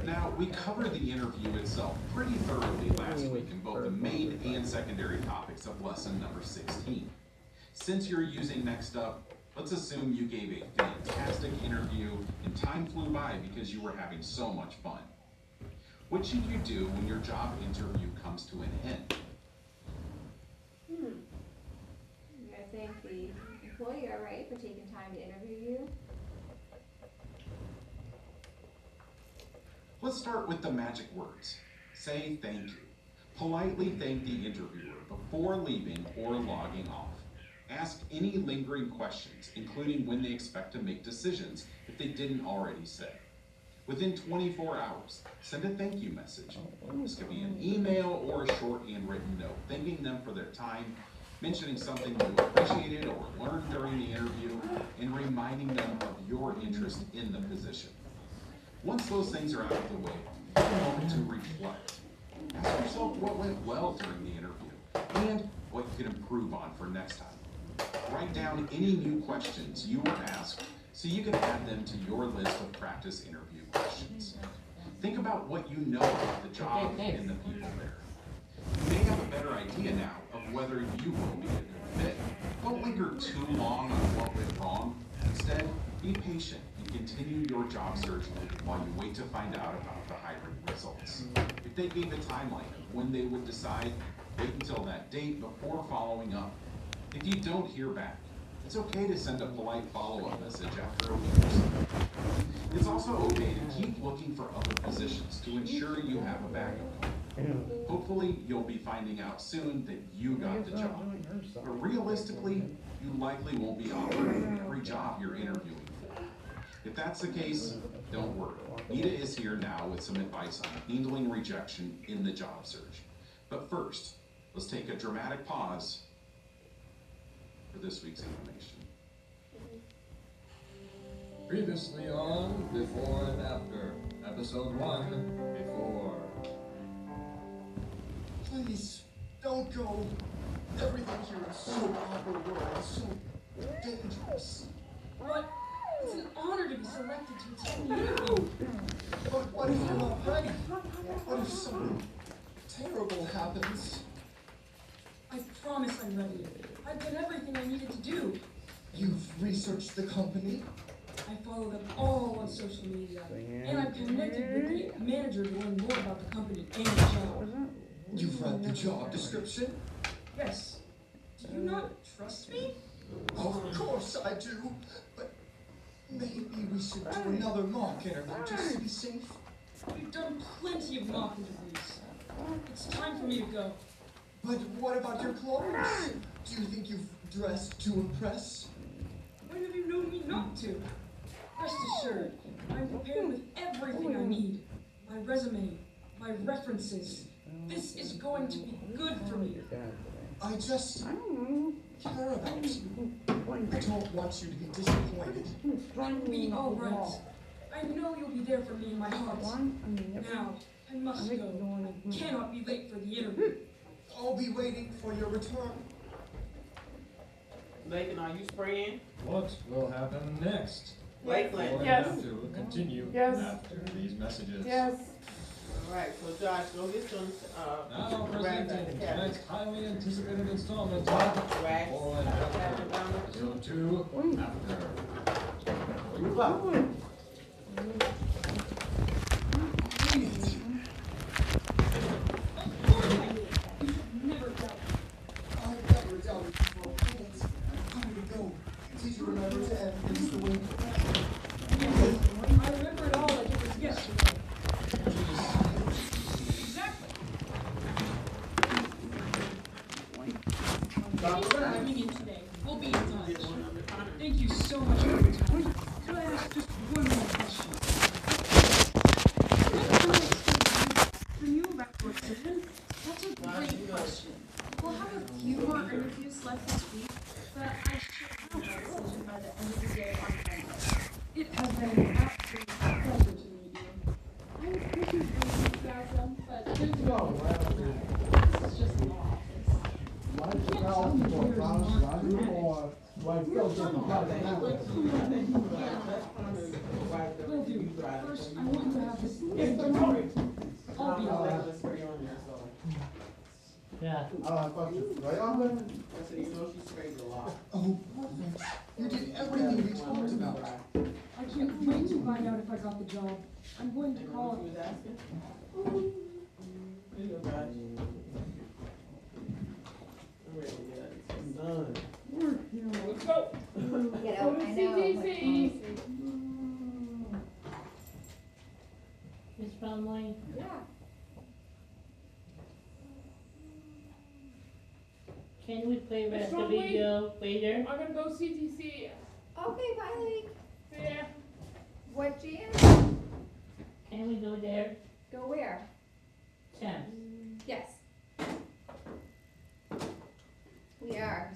Now, we covered the interview itself pretty thoroughly last week in both the main and secondary topics of lesson number 16. Since you're using Next Up, let's assume you gave a fantastic interview and time flew by because you were having so much fun. What should you do when your job interview comes to an end? You gotta thank the employer, right, for taking time to interview you. Let's start with the magic words. Say thank you. Politely thank the interviewer before leaving or logging off. Ask any lingering questions, including when they expect to make decisions if they didn't already say. Within 24 hours, send a thank you message. This could be an email or a short handwritten note, thanking them for their time, mentioning something you appreciated or learned during the interview, and reminding them of your interest in the position. Once those things are out of the way, take a moment to reflect. Ask yourself what went well during the interview and what you can improve on for next time. Write down any new questions you were asked so you can add them to your list of practice interview questions. Think about what you know about the job and the people there. You may have a better idea now of whether you will be a good fit. Don't linger too long on what went wrong. Instead, be patient and continue your job search while you wait to find out about the hiring results. If they gave a timeline of when they would decide, wait until that date before following up. If you don't hear back, it's okay to send a polite follow-up message after a week or so. It's also okay to keep looking for other positions to ensure you have a backup. Hopefully, you'll be finding out soon that you got the job. But realistically, you likely won't be offered every job you're interviewing for. If that's the case, don't worry. Nita is here now with some advice on handling rejection in the job search. But first, let's take a dramatic pause for this week's information. Previously on Before and After, Episode 1, Before. Please, don't go. Everything here is so overworld, so dangerous. What? It's an honor to be selected to attend the interview. But what if you're not ready? What if something terrible happens? I promise I'm ready. I've done everything I needed to do. You've researched the company? I follow them all on social media, and I'm connected with the manager to learn more about the company and the job. You've read the job description? Yes. Do you not trust me? Of course I do, but maybe we should do another mock interview just to be safe. We've done plenty of mock interviews. It's time for me to go. But what about your clothes? Do you think you've dressed to impress? When have you known me not to? Rest assured, I'm prepared with everything I need. My resume, my references. This is going to be good for me. I just care about you. I don't want you to be disappointed. You'll be all right. I know you'll be there for me in my heart. Now, I must go. Cannot be late for the interview. I'll be waiting for your return. Lakeland, are you spraying? What will happen next? Lakeland. Before Yes. and After will continue Yes. after these messages. Yes. All right, so Josh, go get some, Now rags at the presenting cabinet. tonight's highly anticipated installment of Rags Before and at the After. cabinet, Donna. Episode 2, After. Move up. Never doubt. I've never doubted you for a minute. How did it go? Did you remember to end things the way I remember it all like it was yesterday. Exactly. Thanks for coming in today. We'll be in touch. Thank you so much for your time. Could I ask just one more question? For you about your decision? That's a great question. We'll have a few more interviews left this week, but I should have a decision by the end of the day on Monday. It has been an absolute pleasure to meet you. I was pushing for enthusiasm, but there's no This is just law office. I can't tell you where to mark your minutes. We're done already. Will do. First, I want to have this interview. I'll be all right. Yeah. I thought you right on there. I said, you know, she sprayed a lot. Oh, perfect. You did everything we talked about. I can't wait to find out if I got the job. I'm going to call You was it. asking? There you go, Josh. I'm ready to get it done. Let's go. Get out, I know. CTC. Miss Plumley? Yeah. Can we play Miss rest the Plumley? video later? I'm gonna go CTC. Okay, bye, Lake. See ya. What jam? Can we go there? Go where? Sam? Yes. We are.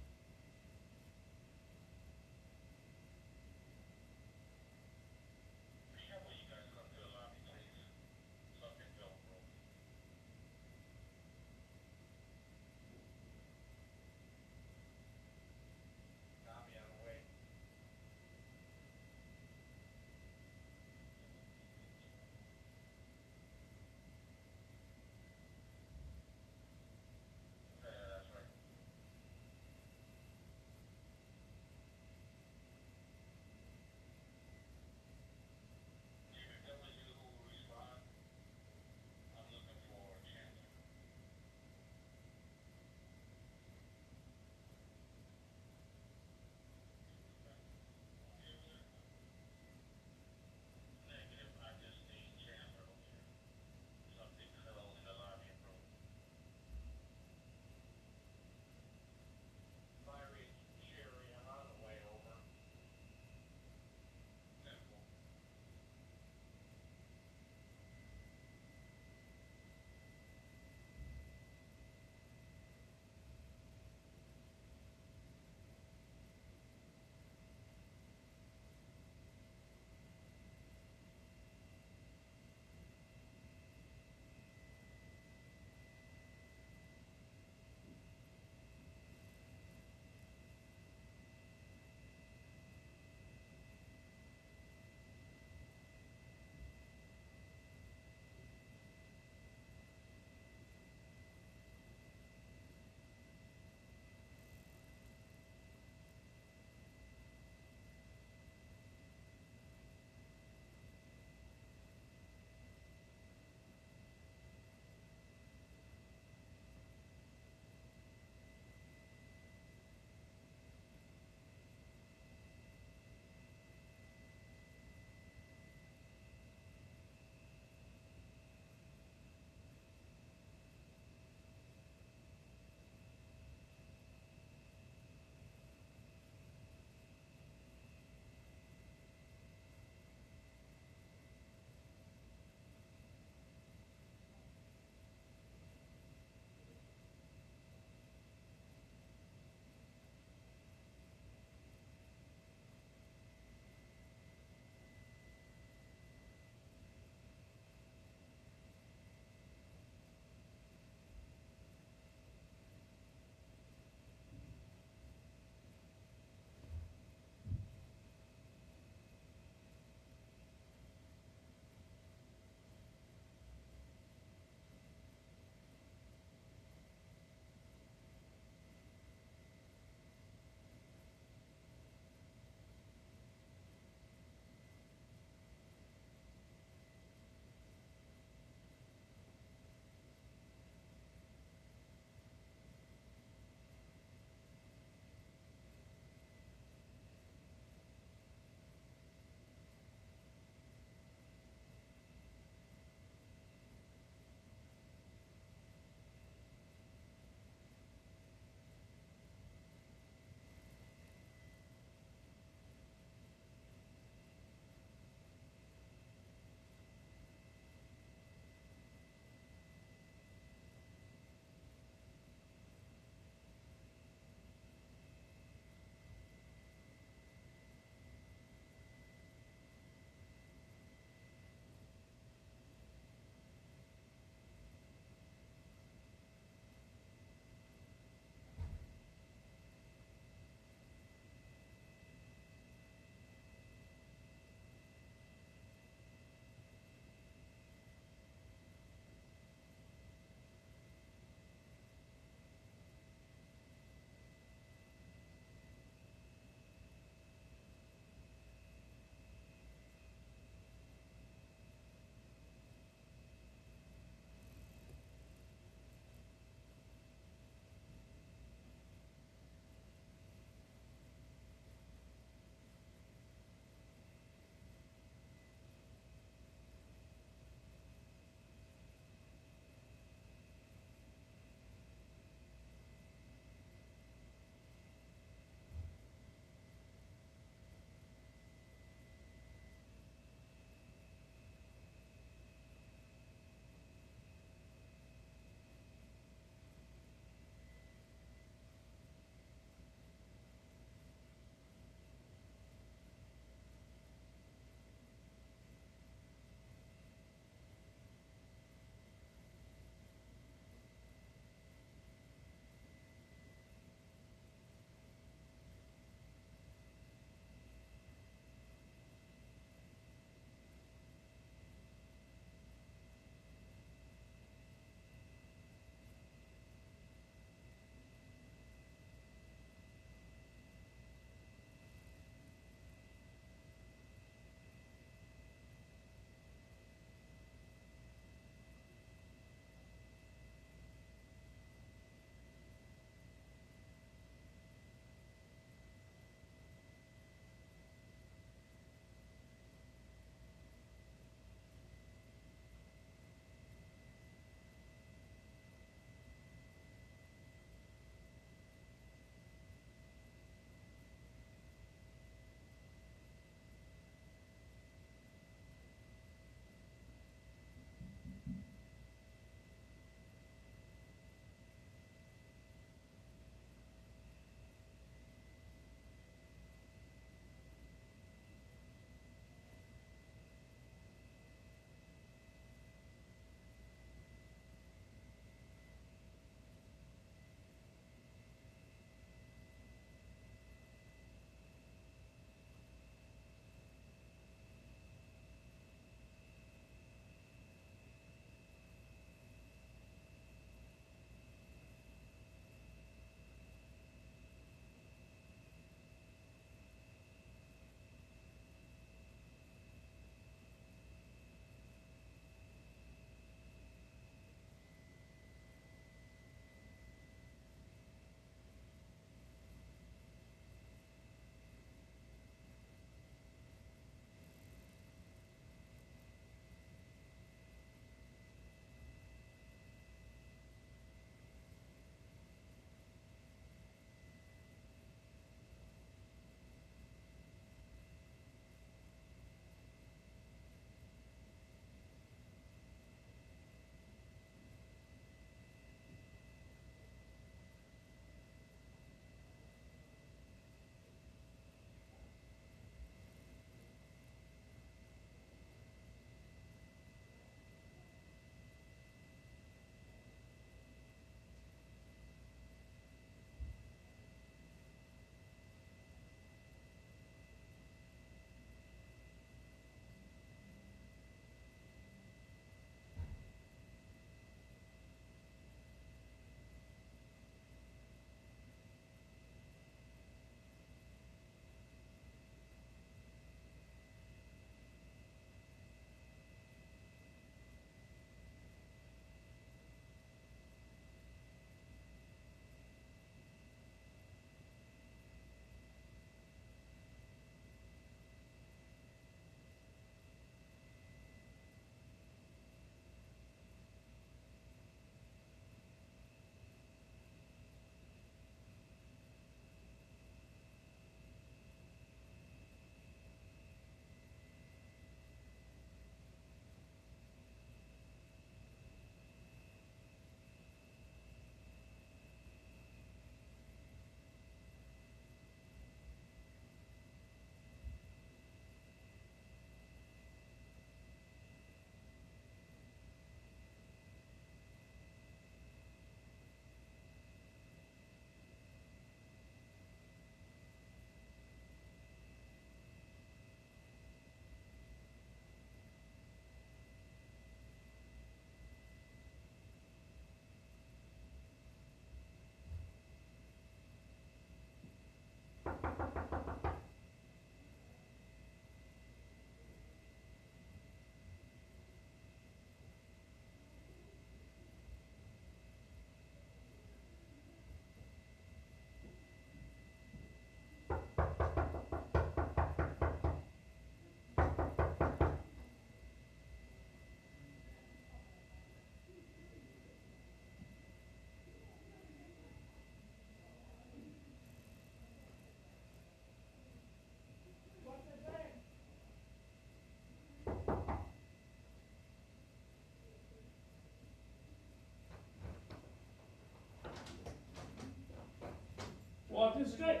Walk this straight.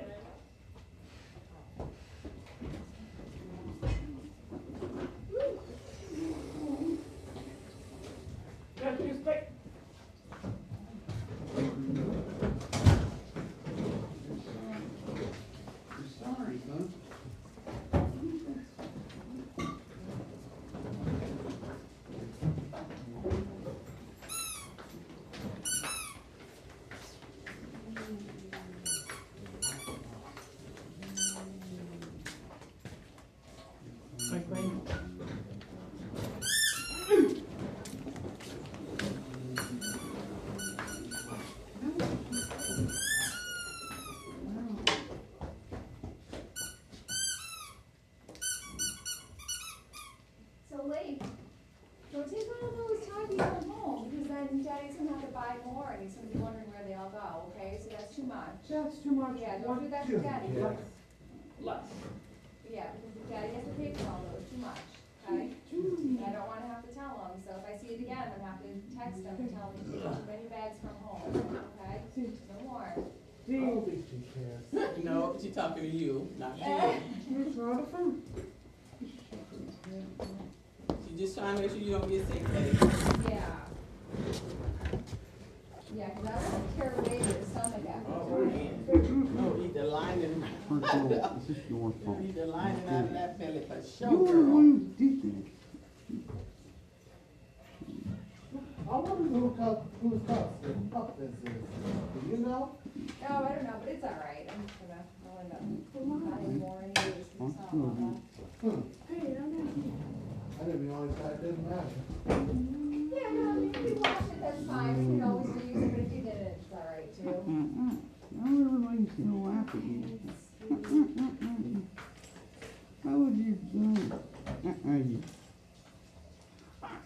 Walk this straight. Sorry, son. So late. Don't take one of those tidies home because then Daddy's gonna have to buy more and he's gonna be wondering where they all go, okay? So that's too much. That's too much. Yeah, don't do that to Daddy. Less. Less. Yeah, because Daddy has to pay for all those, too much, okay? I don't wanna have to tell him, so if I see it again, I'm gonna have to text him and tell him to take too many bags from home, okay? No more. No, she talking to you, not you. She just trying to make sure you don't get sick, baby. Yeah. Yeah, because I don't want to tear away your stomach after. Oh, man. No, eat the lining. Eat the lining out of that belly for sure, girl. I wonder whose cup this is. Do you know? No, I don't know, but it's all right. I'm just gonna end up not anymore anyways. It's not all that. Hey, I didn't realize that didn't matter. Yeah, no, I mean, if you wash it, that's fine. We can always reuse it, but if you didn't, it's all right too. Everybody's so happy. How would you do it?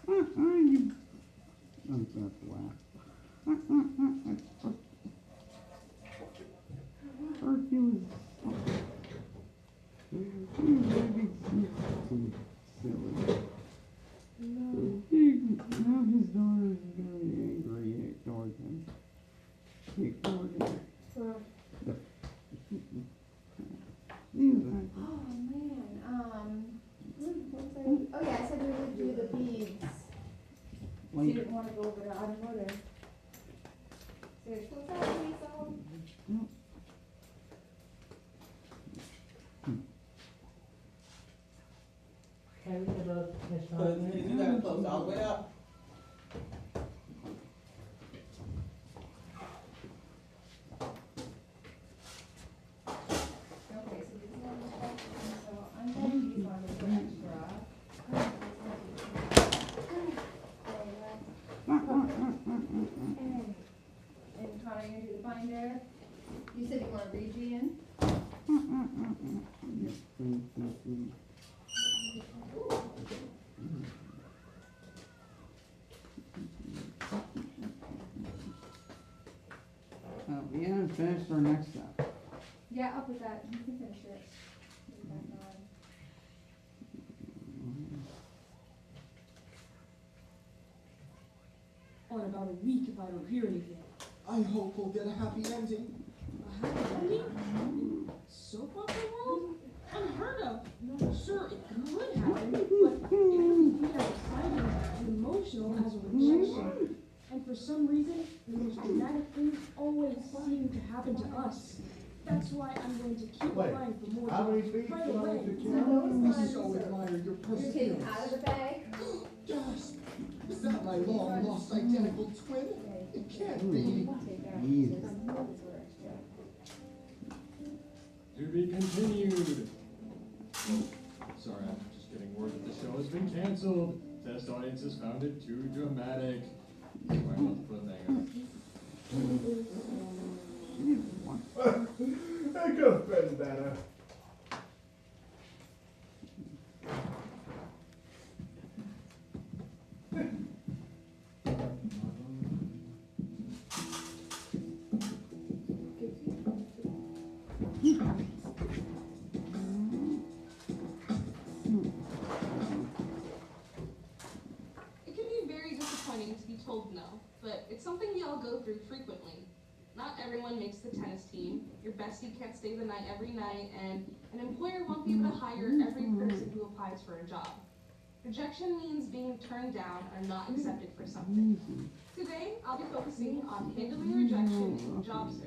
You don't have to laugh. First he was silly. Now his daughter's very angry towards him. He ignored her. Oh man, oh yeah, I said we would do the beads. So you didn't want to go over to automotive. So you're supposed to have beads on? You gotta close all the way up. Okay, so these are the questions, so I'm going to use one with extra. And Connor, you're gonna do the binder. You said you want to read me in? Yeah, finish our next step. Yeah, I'll put that, you can finish it. Put that on. On about a week if I don't hear anything. I hope we'll get a happy ending. A happy ending? Soap opera world? Unheard of. Sure, it could happen, but it wouldn't be as exciting and emotional as a rejection. And for some reason, the most dramatic things always seem to happen to us. That's why I'm going to keep applying for more How many jobs feet right do I away. need to So carry? those I so ones admire your you're taking perseverance. out of the bag? Gosh, is that my long lost identical twin? It can't be. To be continued. Sorry, I'm just getting word that the show has been canceled. Test audiences found it too dramatic. Sorry about the cliffhanger. It could have been better. It can be very disappointing to be told no, but it's something we all go through frequently. Not everyone makes the tennis team. your bestie can't stay the night every night, and an employer won't be able to hire every person who applies for a job. Rejection means being turned down or not accepted for something. Today, I'll be focusing on handling rejection in job search.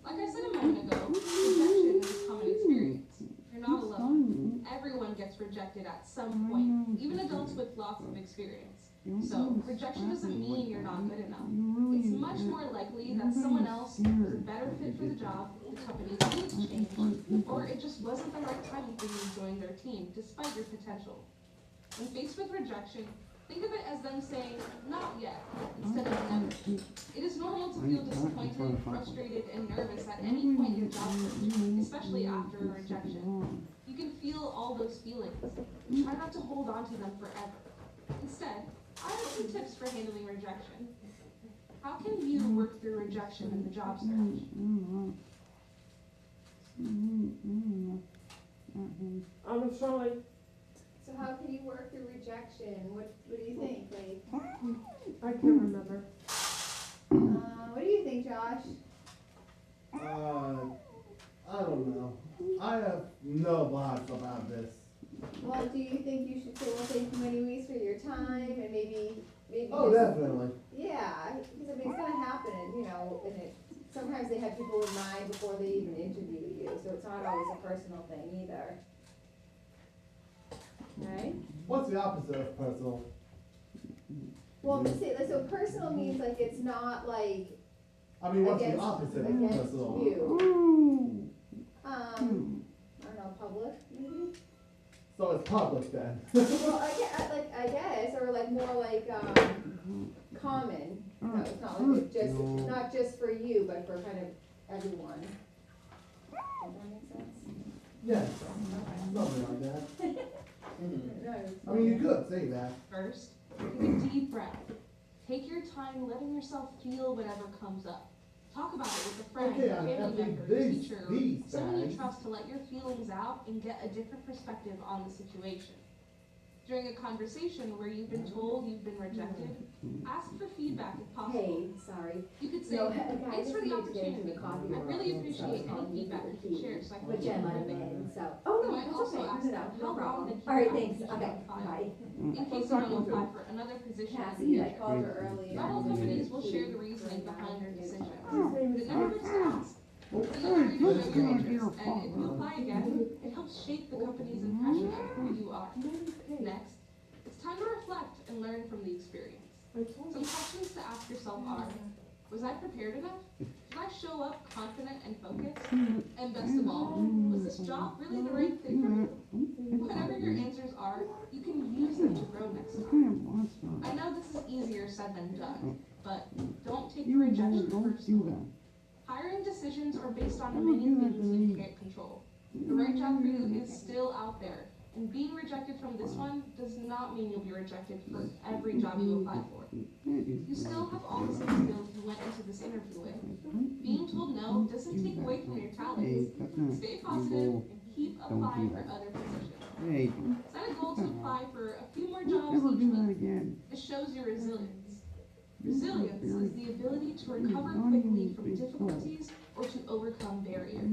Like I said a moment ago, rejection is a common experience. You're not alone. Everyone gets rejected at some point, even adults with lots of experience. So, rejection doesn't mean you're not good enough. It's much more likely that someone else is a better fit for the job, the company's needs changed, or it just wasn't the right time for you to join their team, despite your potential. When faced with rejection, think of it as them saying, not yet, instead of never. It is normal to feel disappointed, frustrated, and nervous at any point in your job search, especially after a rejection. You can feel all those feelings. Try not to hold on to them forever. Instead, I have some tips for handling rejection. How can you work through rejection in the job search? I'm sorry. So how can you work through rejection? What do you think, Lee? I can't remember. What do you think, Josh? I don't know. I have no vibes about this. Well, do you think you should say, well, thank you anyways for your time, and maybe Oh, definitely. yeah, because I mean, it's gonna happen, you know, and sometimes they have people in mind before they even interview you, so it's not always a personal thing either. Right? What's the opposite of personal? Well, so personal means like it's not like I mean, what's against, the opposite of against personal? you. I don't know, public maybe. So it's public then. Well, I guess, or like more like common. No, it's not like it's just not just for you, but for kind of everyone. Does that make sense? Yes, something like that. No. I mean, you could say that. First, take a deep breath. Take your time letting yourself feel whatever comes up. Talk about it with a friend, Okay, a family I think member, a these teacher, guys. someone you trust to let your feelings out and get a different perspective on the situation. During a conversation where you've been told you've been rejected, ask for feedback if possible. Hey, sorry. You could say, thanks for the opportunity. I really appreciate any feedback you can share so I can But Jen let him in, so. You might also ask them how long did you All right, have thanks. this Okay, job file? bye. In case you don't apply for another position in the Cassie, I future. called her earlier. Not all companies will share the reasoning behind their decision. It never hurts to ask. Feel free to show your interest, and if you apply again, it helps shape the company's impression of who you are. Next, it's time to reflect and learn from the experience. Some questions to ask yourself are, was I prepared enough? Did I show up confident and focused? And best of all, was this job really the right fit for me? Whatever your answers are, you can use them to grow next time. I know this is easier said than done, but don't take the rejection personally. Hiring decisions are based on many things you can't control. The right job for you is still out there, and being rejected from this one does not mean you'll be rejected for every job you apply for. You still have all the same skills you went into this interview with. Being told no doesn't take away from your talents. Stay positive and keep applying for other positions. Set a goal to apply for a few more jobs each week. This shows your resilience. Resilience is the ability to recover quickly from difficulties or to overcome barriers.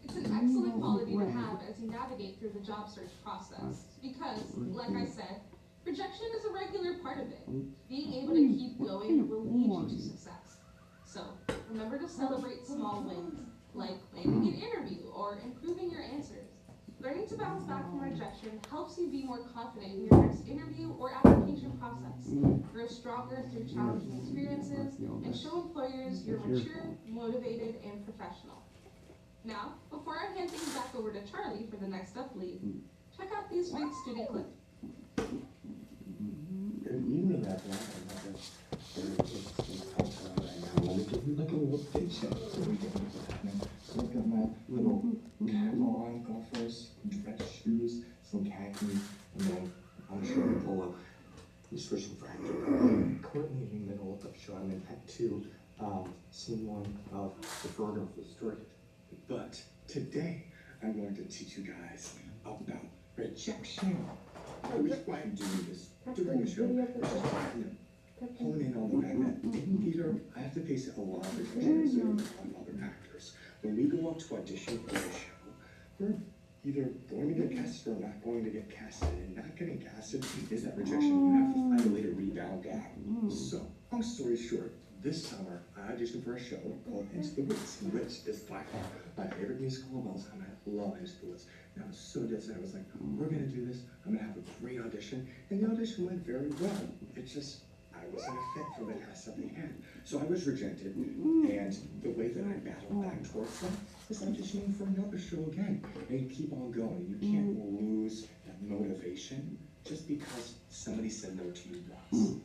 It's an excellent quality to have as you navigate through the job search process because, like I said, rejection is a regular part of it. Being able to keep going will lead you to success. So, remember to celebrate small wins, like landing an interview or improving your answers. Learning to bounce back from rejection helps you be more confident in your next interview or application process, grow stronger through challenging experiences, and show employers you're mature, motivated, and professional. Now, before I hand things back over to Charlie for the next step lead, check out these week's student clips. Good evening, everyone. Let me give you like a little picture so we get what's happening. So I've got my little cap on, golfers, dress shoes, some khakis, and then I'm sure we pull up nutrition fracture. Currently in the middle of showing an Act 2, scene 1 of the Vertical story. But today I'm going to teach you guys about rejection. I was why I'm doing this during the show. Hone in on the fact that Peter, I have to face a lot of rejection on other actors. when we go out to audition for a show, we're either going to get casted or not going to get casted. And not getting casted is that rejection you have to find a way to rebound at. So, long story short, this summer I auditioned for a show called Into the Woods, which is by far my favorite musical of all time. I love Into the Woods. And I was so dead set. I was like, we're gonna do this. I'm gonna have a great audition. And the audition went very well. It's just, I wasn't a fit for the cast that they had. So I was rejected. And the way that I battled back towards them is auditioning for another show again. And you keep on going. You can't lose that motivation just because somebody said no to you once.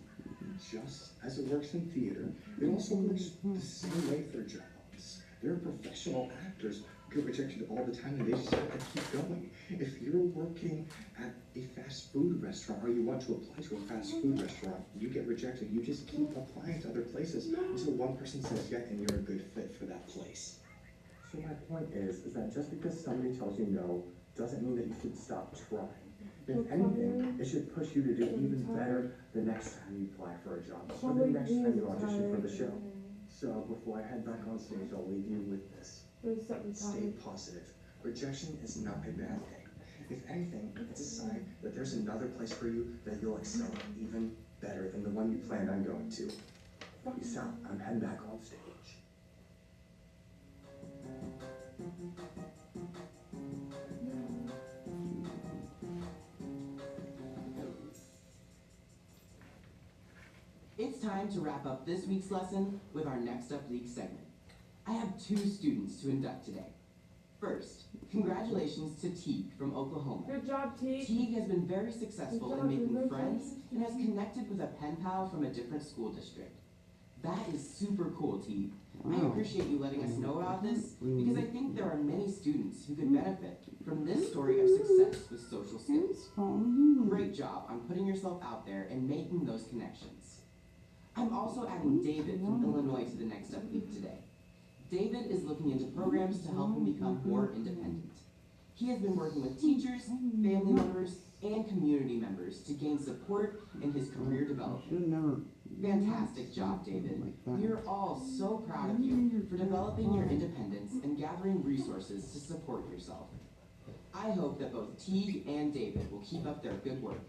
Just as it works in theater, it also works the same way for jobs. There are professional actors who get rejected all the time and they just have to keep going. If you're working at a fast food restaurant or you want to apply to a fast food restaurant, you get rejected, you just keep applying to other places until one person says yes and you're a good fit for that place. So my point is that just because somebody tells you no, doesn't mean that you should stop trying. If anything, it should push you to do even better the next time you apply for a job, or the next time you audition for the show. So before I head back on stage, I'll leave you with this. Stay positive. Rejection is not a bad thing. If anything, it's a sign that there's another place for you that you'll excel even better than the one you planned on going to. Peace out. I'm heading back on stage. It's time to wrap up this week's lesson with our Next Up League segment. I have 2 students to induct today. First, congratulations to Teague from Oklahoma. Good job, Teague. Teague has been very successful in making friends and has connected with a pen pal from a different school district. That is super cool, Teague. I appreciate you letting us know about this because I think there are many students who could benefit from this story of success with social skills. Great job on putting yourself out there and making those connections. I'm also adding David from Illinois to the Next Up League today. David is looking into programs to help him become more independent. He has been working with teachers, family members, and community members to gain support in his career development. Fantastic job, David. We are all so proud of you for developing your independence and gathering resources to support yourself. I hope that both Teague and David will keep up their good work,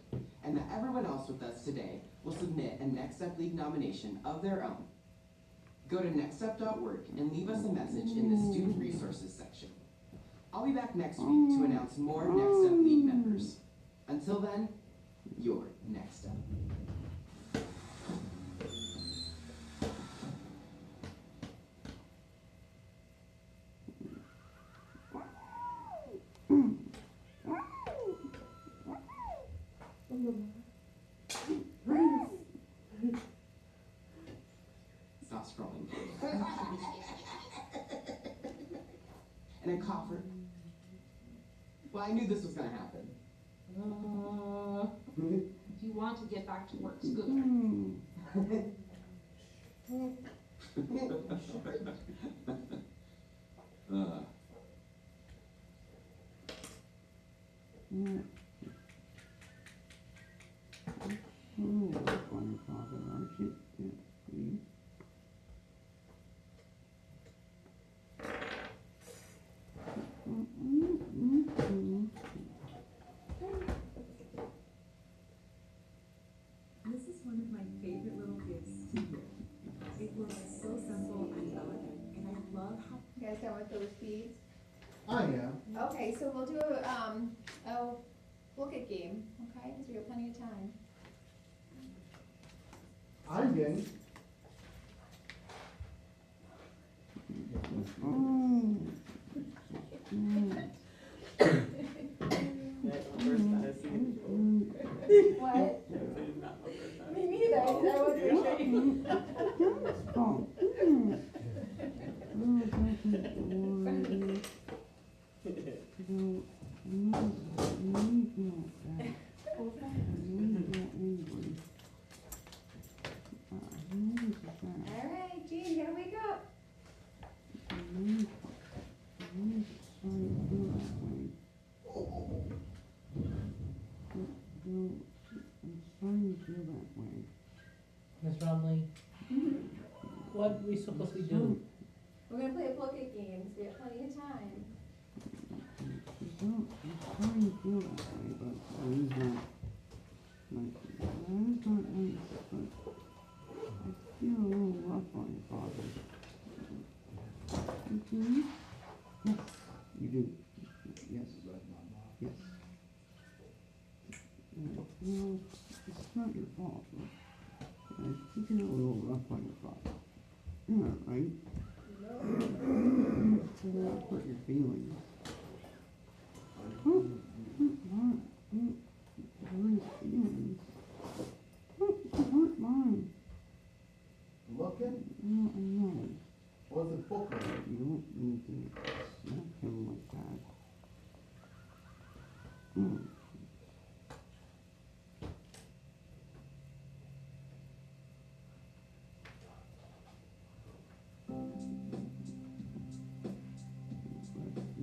and that everyone else with us today will submit a Next Up League nomination of their own. Go to nextup.org and leave us a message in the Student Resources section. I'll be back next week to announce more Next Up League members. Until then, you're next up. Stop scrolling. And a coffer. Well, I knew this was gonna happen. If you want to get back to work sooner. This is one of my favorite little gifts to you. It looks so simple and elegant, and I love how... You guys done with those beads? I am. Okay, so we'll do a look at game, okay? Because we have plenty of time. I'm game. What? Me neither. I wasn't All right, Gene, you gotta wake up. Miss Romley, what are we supposed to be doing? We're gonna play a pocket game, so we have plenty of time. I'm trying to feel that way, but that is not nice. But I feel a little rough on your father. You? Yes, you do. Yes. Yes. Well, it's not your fault, but I think you're a little rough on your father. You're not right. Don't hurt your feelings. Hurt his feelings. Hurt mine. Looking? No, I know. What's it for? You don't need to smack him like that.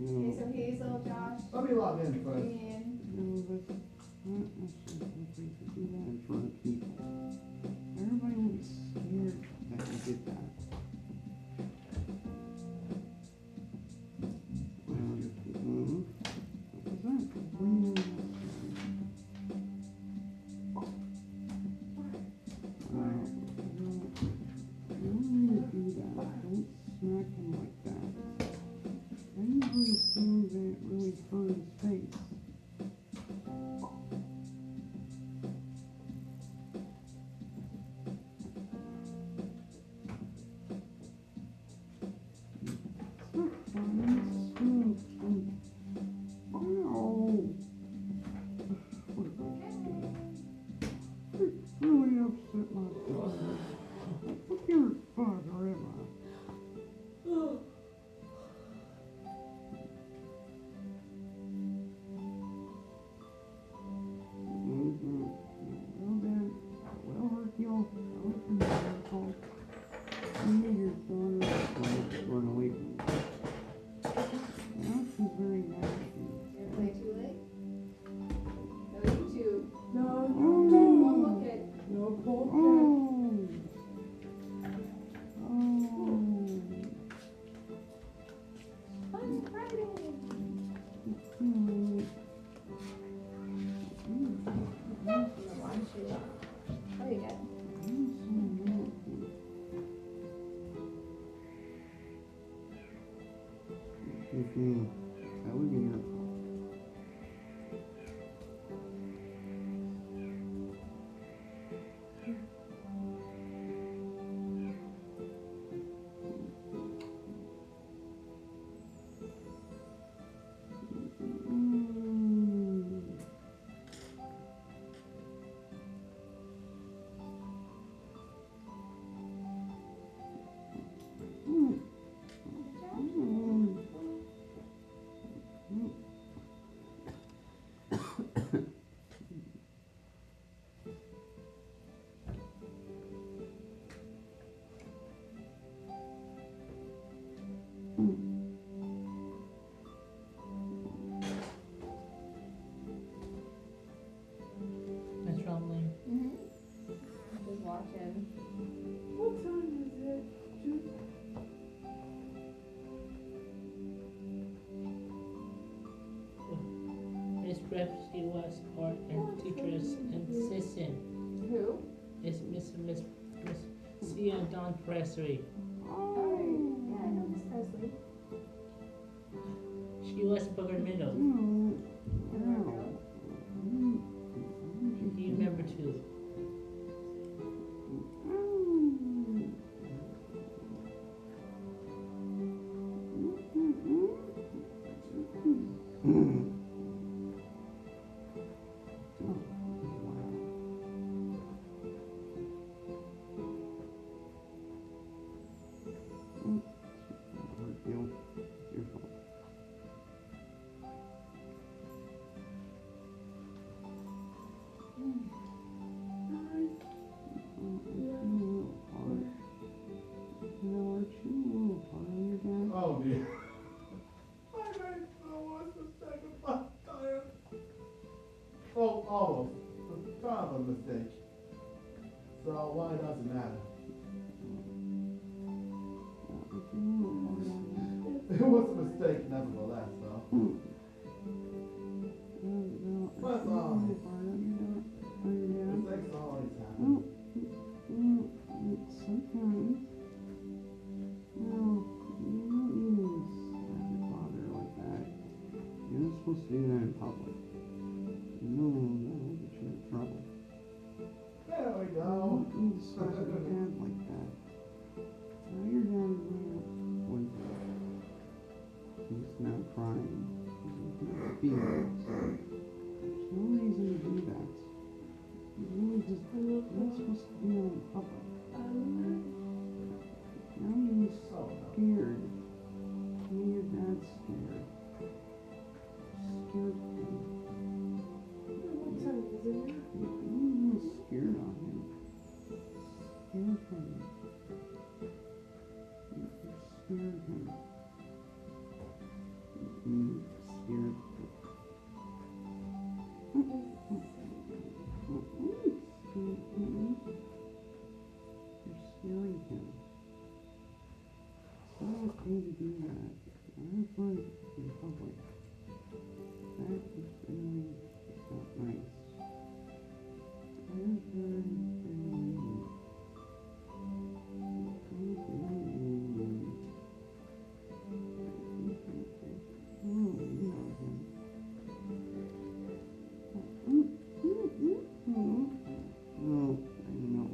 Okay, so Hazel, Josh. Let me log in first. Ian. No, that's not necessarily something to do that in front of people. Everybody will be scared that you did that. Is that really necessary? You don't need to do that. Don't smack him like that. I usually assume that it really hurt his face. Really upset my father. What your father am I? Well then, well Hercule, I was from Miracle. You and your daughter run away from me. Now she's very nasty. You're play too late? No, you two. No, Don't look it. no, poke Fun Friday. Oh, you got it. That would be your fault. That's probably. Just watching. What time is it? Miss Prepsy was our teacher's assistant. Who? It's Miss C and Don Presley. Oh, yeah, I know Miss Presley. She was Booger Middle. Do you remember too? Oh dear. I made the worst mistake of my time. Oh, almost. It's kind of a mistake. So why does it matter? It was a mistake, nevertheless, though. But mistakes always happen. Sometimes, well, you don't need to slap your father like that. You're not supposed to do that in public. No, that'll get you in trouble. There we go. You don't need to slap your dad like that. Now your dad is now he's now crying. He's not feeling. There's no reason to do that. You really just, you're not supposed to do that in public. Now he's scared. Now your dad's scared. Scared of him. You're scared of him. Scared of him. You're scared of him. You're scared of him. You're scaring him. It's not okay to do that. Not fun in public. That is really not nice. That is very, very mean. Oh, you know him. Oh, I know.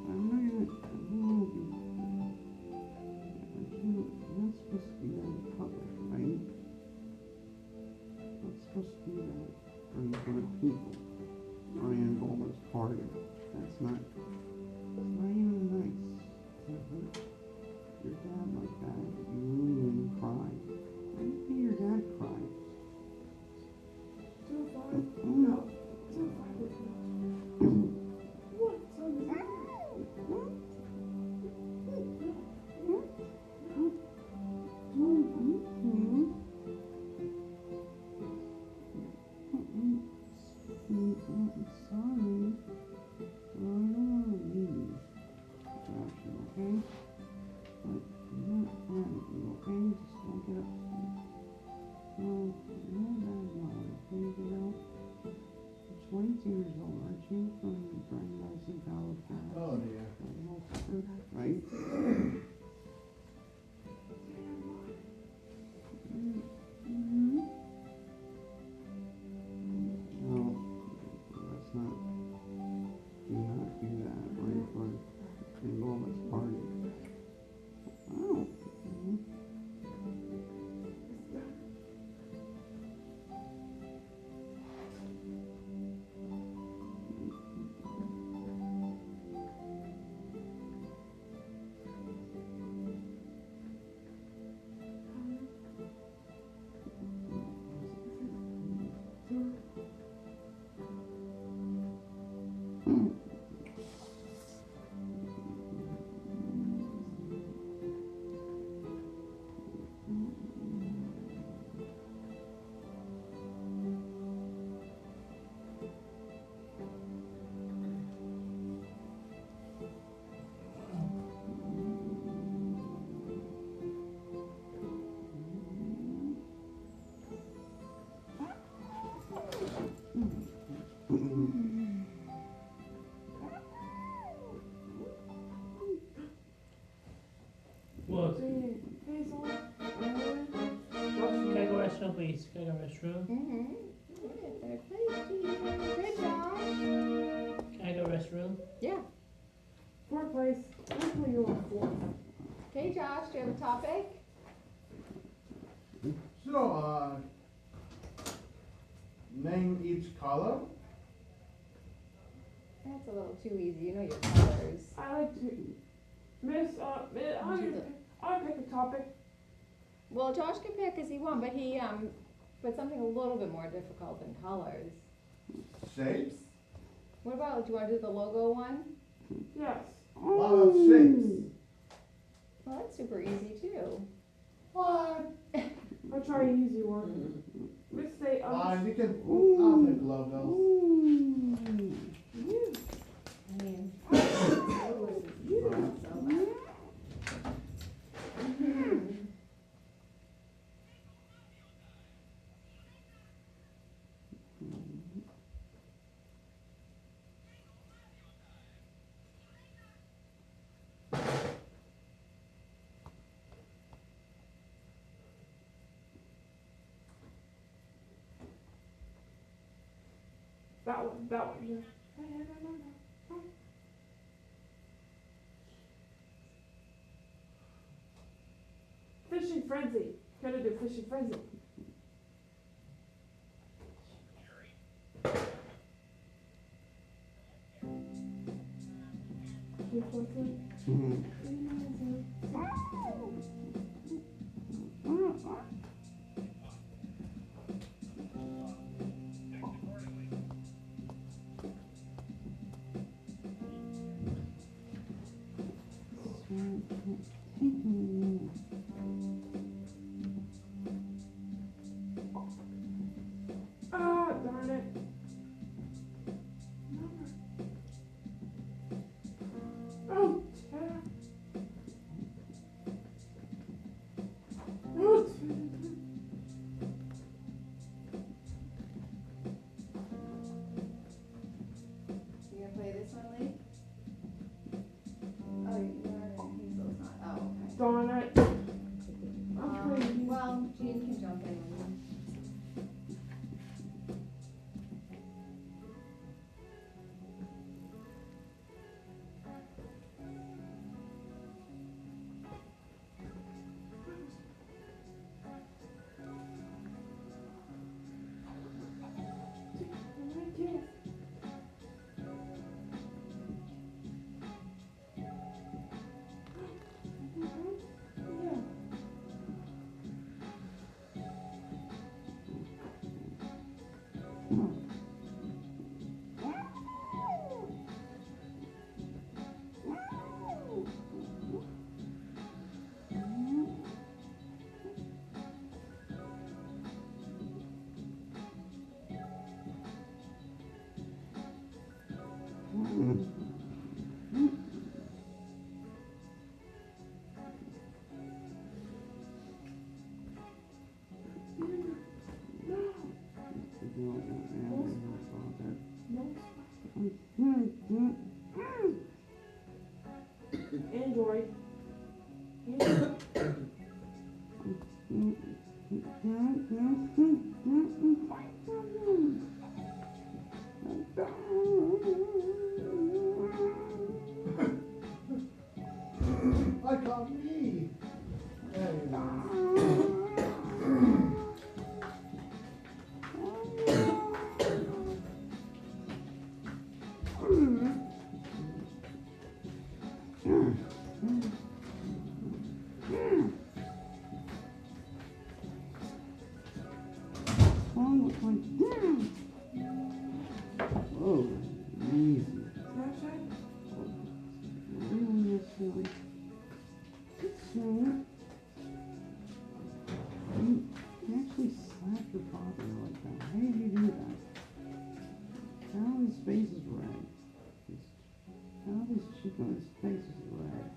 I'm not gonna be. You're not supposed to do that in public, right? You're not supposed to do that in front of people. Ryan Bowler's party. That's not even nice. To hurt your dad like that. You really cry. Why do you think your dad cried? No. What? I'm sorry. I don't want to leave. Gotcha, okay? But I'm not mad at you, okay? Just don't get upset. Well, you're not bad now, okay, girl? You're 22 years old, aren't you? From driving license college. Oh dear. Right? No, let's not. Do not do that right in front of Loma's party. Oh. What? Can I go restroom, please? Can I go restroom? Good job. Can I go restroom? Yeah. Fourth place. Let's put you on fourth. Okay, Josh, do you have a topic? So, name each color. That's a little too easy. You know your colors. I like to. Miss, I'll pick a topic. Well, Josh can pick as he wants, but he put something a little bit more difficult than colors. Shapes. What about, do you want to do the logo one? Yes. What about shapes? Well, that's super easy too. What? I'll try an easy one. Let's say, You can. I'll pick logos. I mean, logos is easy, so That one, yeah. Fishing frenzy. Gotta do fishing frenzy. Ah, darn it. Oh, damn. Oh, You gonna play this one, Lee? Oh, you are, Hazel's not, oh, okay. darn it. Well, Jean can jump in. Android. I can't read. Oh, easy. Really silly. So, you actually slap your father like that. How did you do that? How his face is red? How his cheek on his face is red?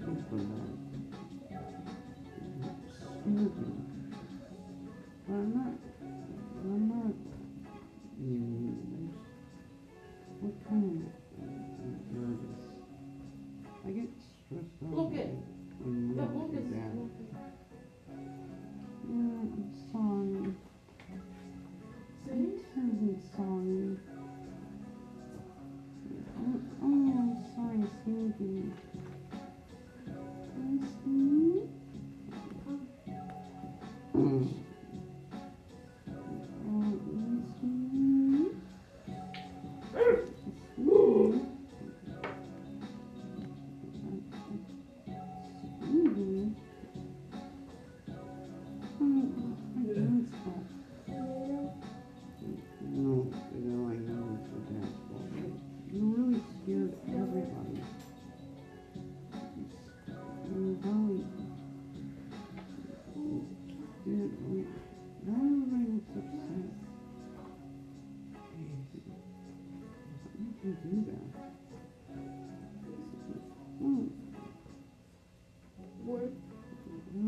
stupid. I'm not even, what kind of nervous? I get stressed out Look at when the I'm book with is Dad. I'm sorry. I'm sorry. I'm sorry, Sneaky. No, I know it's your dad's fault. You really scared everybody. You really did. Now everybody looks upset. You can do that. What? No,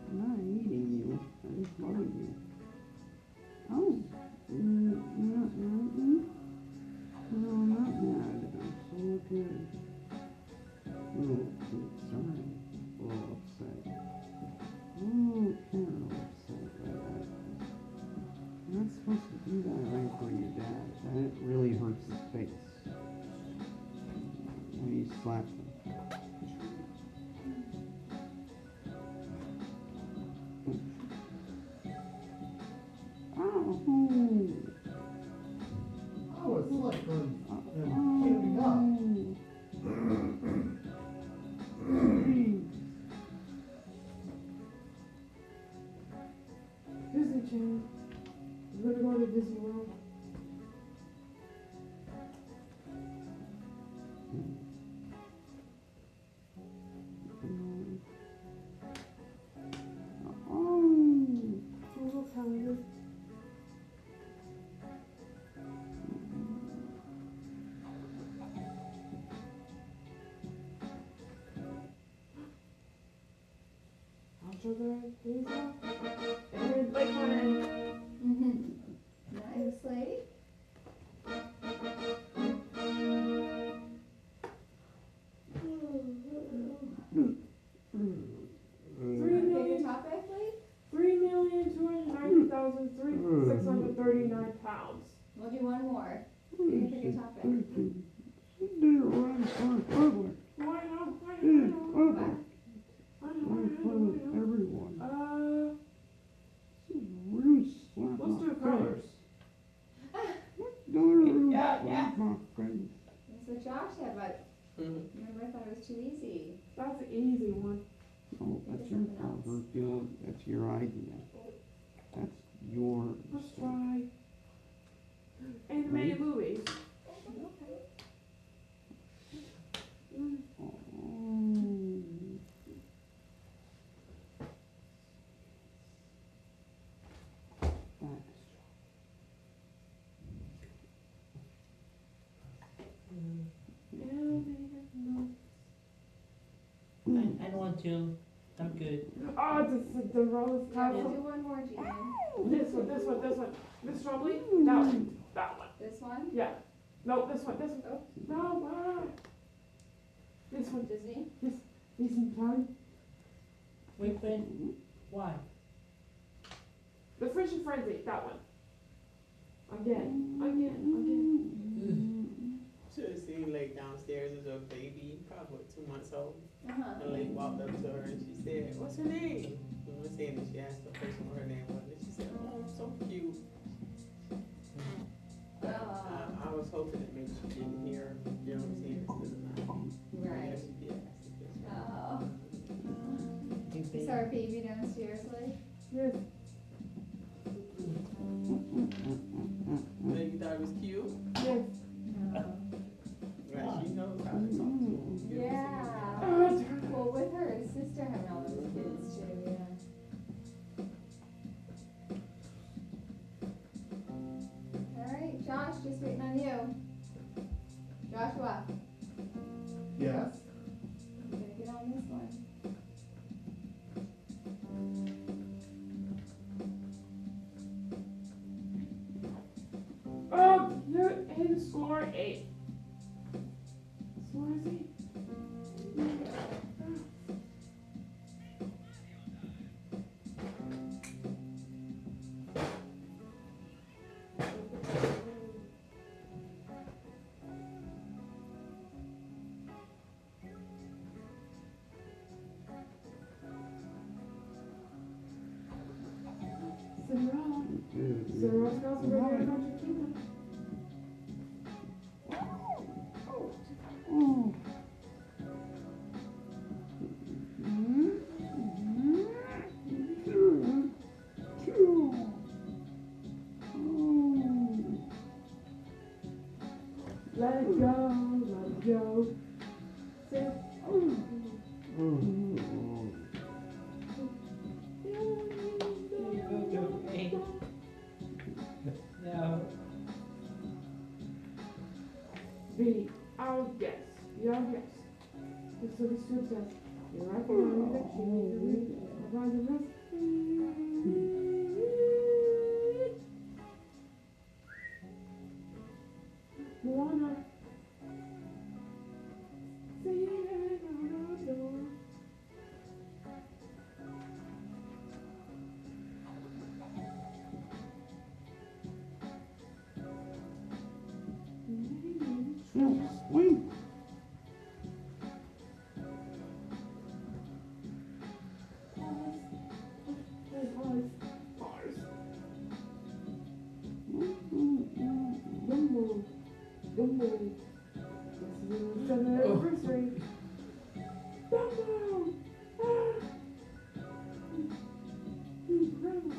I'm not eating you. I just love you. Oh, you're not mad at me? No, I'm not mad. I'm so good. Oh, sorry. A little upset. Oh, kind of upset by that. You're not supposed to do that right in front of your dad. That really hurts his face. When you slap him. Oh. I was like candy up. Disney Channel. We're gonna go to Disney World. Google Calendar. I'll show the pizza. And Lake Hunter. Nice, lady. Your topic, Lee? 3,290,639 pounds. We'll do one more. You can pick a topic. She did it right in front of public. Why not? In public. Right in front of everyone. This is rude slap Let's do my colors. face. Don't rude slap my face. That's what Josh said, but remember I thought it was too easy. That's an easy one. Oh, that's your fault, Herfield. That's your idea. That's your. Let's try animated movies. I don't want to. I'm good. Oh, the Rose Yeah, Castle. we'll do one more, Jan. This one. Miss Trombley? That one. This one? Yeah. No, this one. Oh. No, this one. Disney? Yes. Disney time. Wait, friend. Why? The Fish and Frenzy, that one. Again. Should have seen Lake downstairs as a baby, probably 2 months old. Uh-huh. And Lake walked up to her and she said, "What's her name?" We were saying that she asked the person what her name was, and she said, "Oh, so cute." I was hoping that maybe she didn't hear, you know what I'm saying, instead of not. Right. Yeah, she did ask the question. Oh. Is our baby downstairs, Lee? Yes. So you thought it was cute? Yes. Right, she knows how to talk to him. Yeah. Well, with her sister having all those kids too, yeah. All right, Josh, just waiting on you. Joshua. Yes. I'm gonna get on this one. Oh, you're in score 8. Score is 8. Cinderella smells of regular Magic Kingdom. Oh. Let it go, let it go. Say, No. B, I'll guess. Your guess. So this one says, you're right behind that she needs to provide the rest. Moana. Singing on the door. No, wait. Dumbo. Dumbo. This is the 7th anniversary. Dumbo! Ah! Incredible.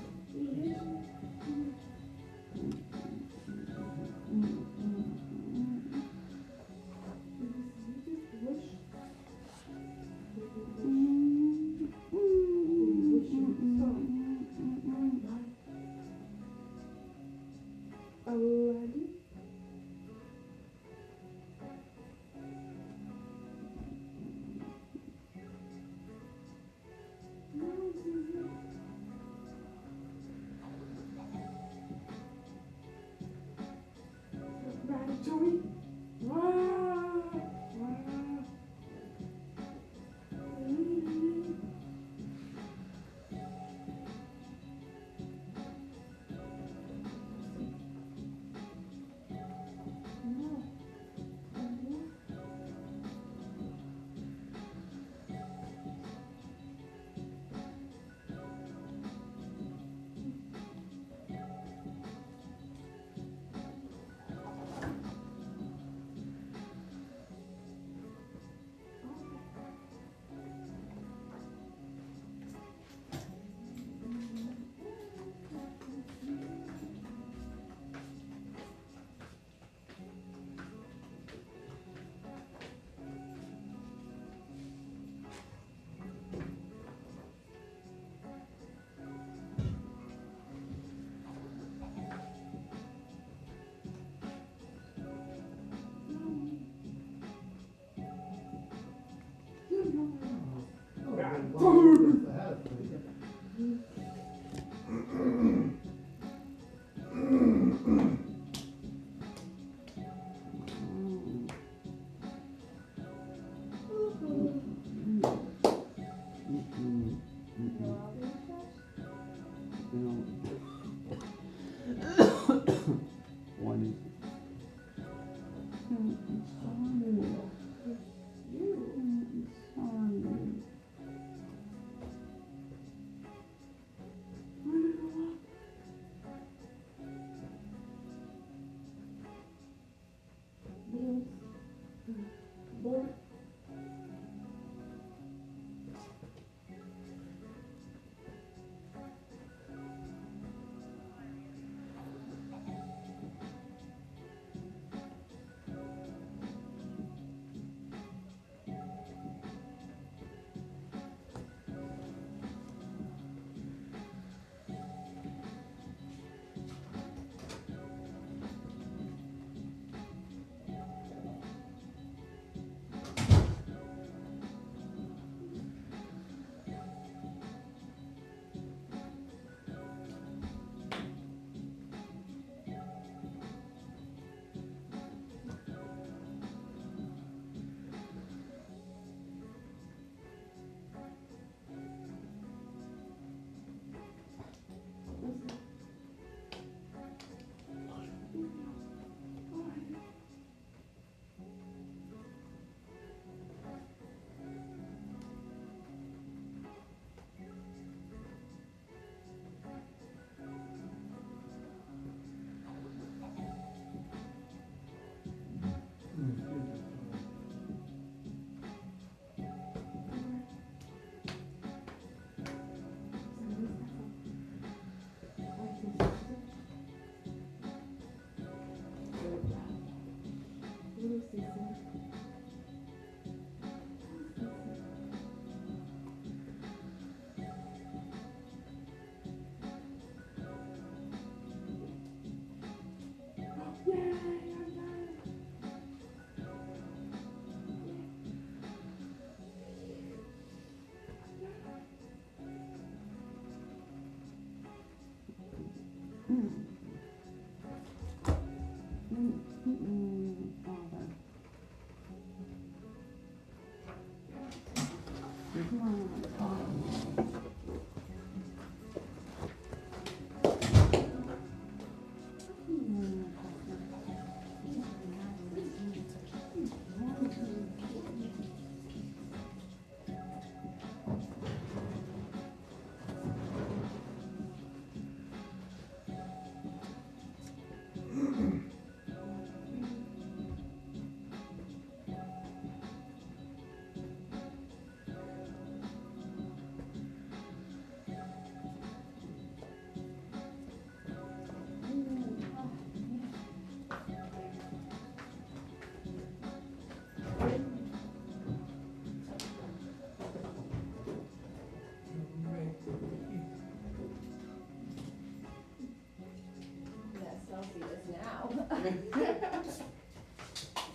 Celsius now.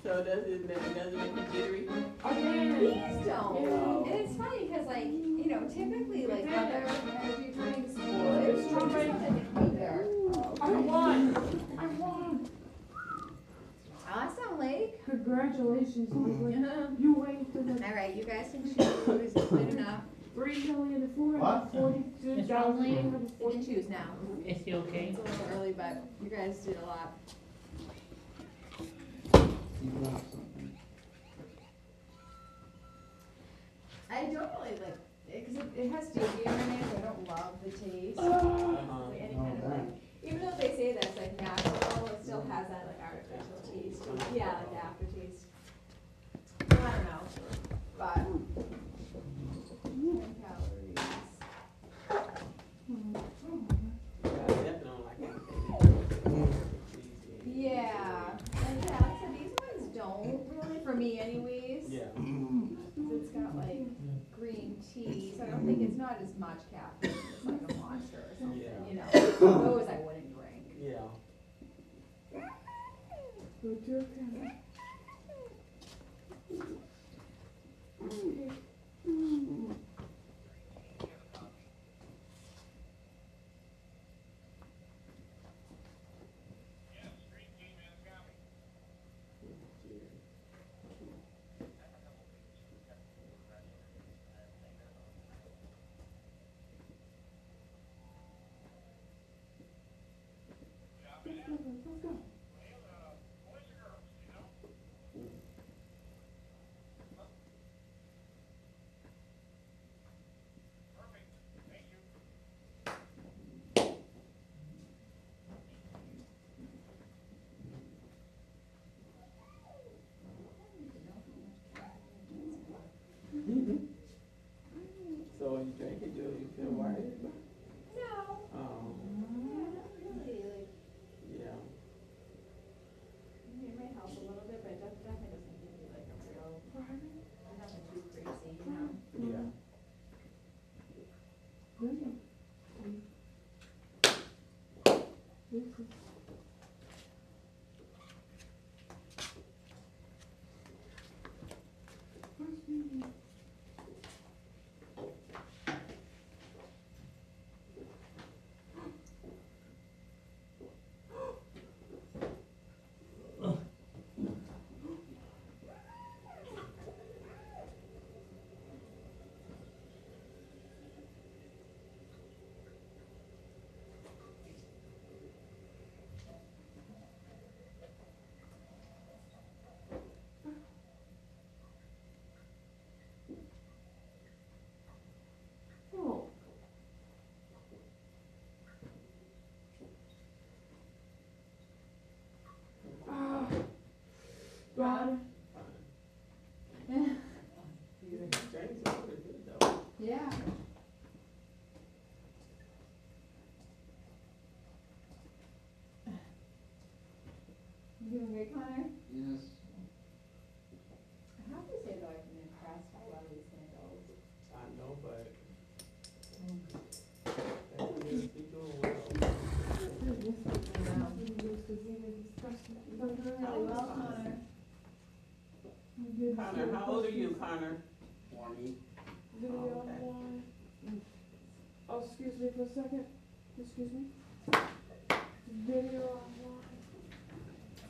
So does it make you jittery? These don't. And it's funny because, like, you know, typically, like, other energy drinks would. Strawberry. Either. I won. Awesome, Lake. Congratulations, Leslie. You waited for the. All right, you guys can choose. Good enough. 3,442,000. You can choose now. Is he okay? It's a little early, but you guys did a lot. I don't really like it because it has stevia in it, so I don't love the taste. Like any kind of like, even though they say that it's like natural, it still has that like artificial taste. Yeah, like the aftertaste. I don't know, but 10 calories. Yeah, and yeah, like I said, these ones don't really, for me anyways. Yeah. It's got like green tea, so I don't think it's not as much caffeine as like a Monster or something, you know. Those I wouldn't drink. Yeah. So when you drink it, do you feel worried? No. Oh. Not really, like, Yeah. it might help a little bit, but it definitely doesn't give you like a real, nothing too crazy, you know? Yeah. Oh. God. Yeah. You doing great, Connor? Yes. I have to say though, I've been impressed by a lot of these handles. I know, but Connor, how old are you, Connor? 20. Video online. Oh, excuse me for a second. Excuse me. Video online.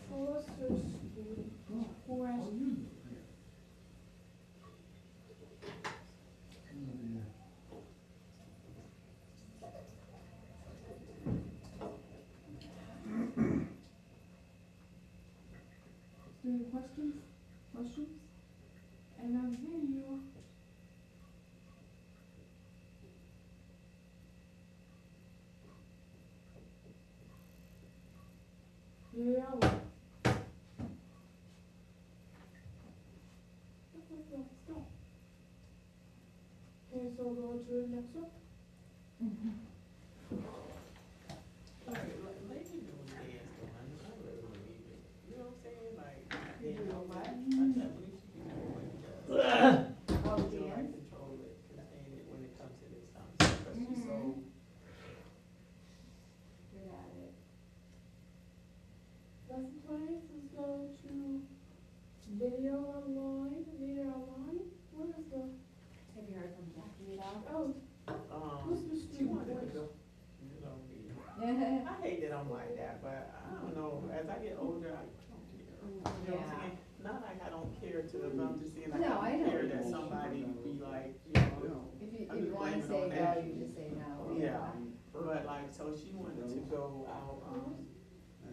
So let's just stop. Okay, so go to the next one. Lady doing dance going, I really believe it. You know what I'm saying? Like, you know what? I can't believe she can do what she does. Oh, She don't like dance? control it, contain it when it comes to this kind of stuff. But she's so. Good at it. Lesson 20, let's go to video online. Video online? What is the? Have you heard from Jackie at all? Oh, who's the She student wanted to voice? go. You know me. I hate that I'm like that, but I don't know. As I get older, I don't care. You know what I'm saying? Not like I don't care to, but I'm just saying like No, I I don't know. care that somebody be like, you know. If you I'm just want to blaming say on no, that. you just say no. Yeah, but like, so she wanted to go out,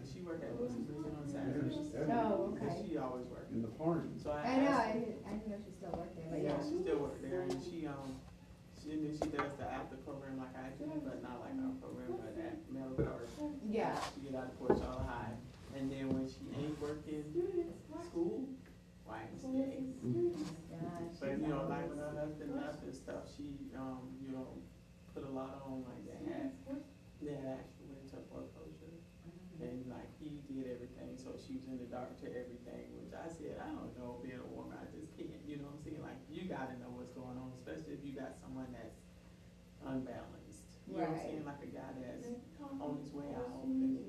she worked at Wilson's Prison on Saturdays. Oh, okay. She always worked. In the party. So I know, asked her- I didn't know she still worked there, but Yeah, yeah. she still works there, and she does the after program like I do, but not like our program, but at Mel Park. Yeah. She get out of Port Charlotte High, and then when she ain't working school, YMCA. But you know, like when her husband left and stuff, she you know, put a lot on like that. They had actually went to foreclosure, and like he did everything, so she was in the dark to everything. Which I said, I don't know, being a woman, I just can't. You know what I'm saying? Like you gotta know what's going on, especially if you got someone that's unbalanced. You know what I'm saying? Like a guy that's on his way out, and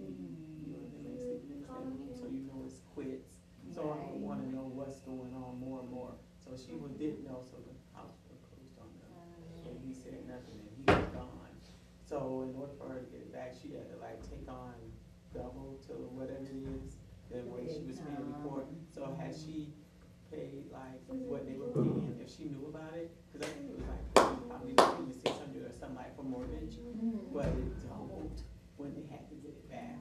you know, they may sleep in the same room, so you know it's quits. So I want to know what's going on more and more. So she didn't know, so the house foreclosed on them. And he said nothing, and he was gone. So in order for her to get it back, she had to like take on double to whatever it is than what she was paying before. So had she paid like what they were paying, if she knew about it, because I think it was like probably between 600 or something like for mortgage, but it doubled when they had to get it back.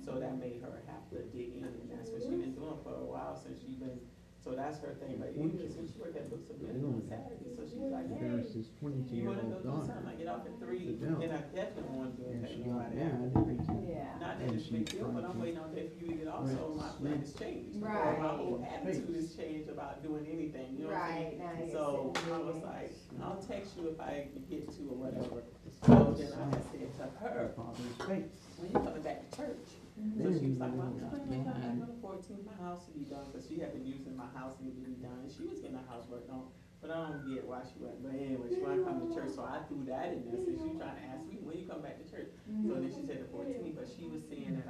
So that made her have to dig in, and that's what she's been doing for a while since she's been. So that's her thing. But even since she worked at Books of Men on Saturday, so she's like, hey, There's this you want to 22-year-old go do daughter. something? I get off at 3, Adele. and I definitely want to do And it. she You know, got I mad. Yeah. not that it's a big deal, but I'm waiting on that for you to get off, so my plan has changed. Right. My whole attitude has changed about doing anything, you know what I'm saying? Right. So I was like, I'll text you if I get to or whatever. So then I had said to her, Father's face. when you coming back to church? So she was like, well, I'm just going to come back on 14 my house to be done, because she had been using my house to be done, and she was getting her housework done. But I don't get why she went. But anyway, she wanted to come to church, so I threw that in there. So she was trying to ask me, when you come back to church? So then she said the 14th, but she was saying that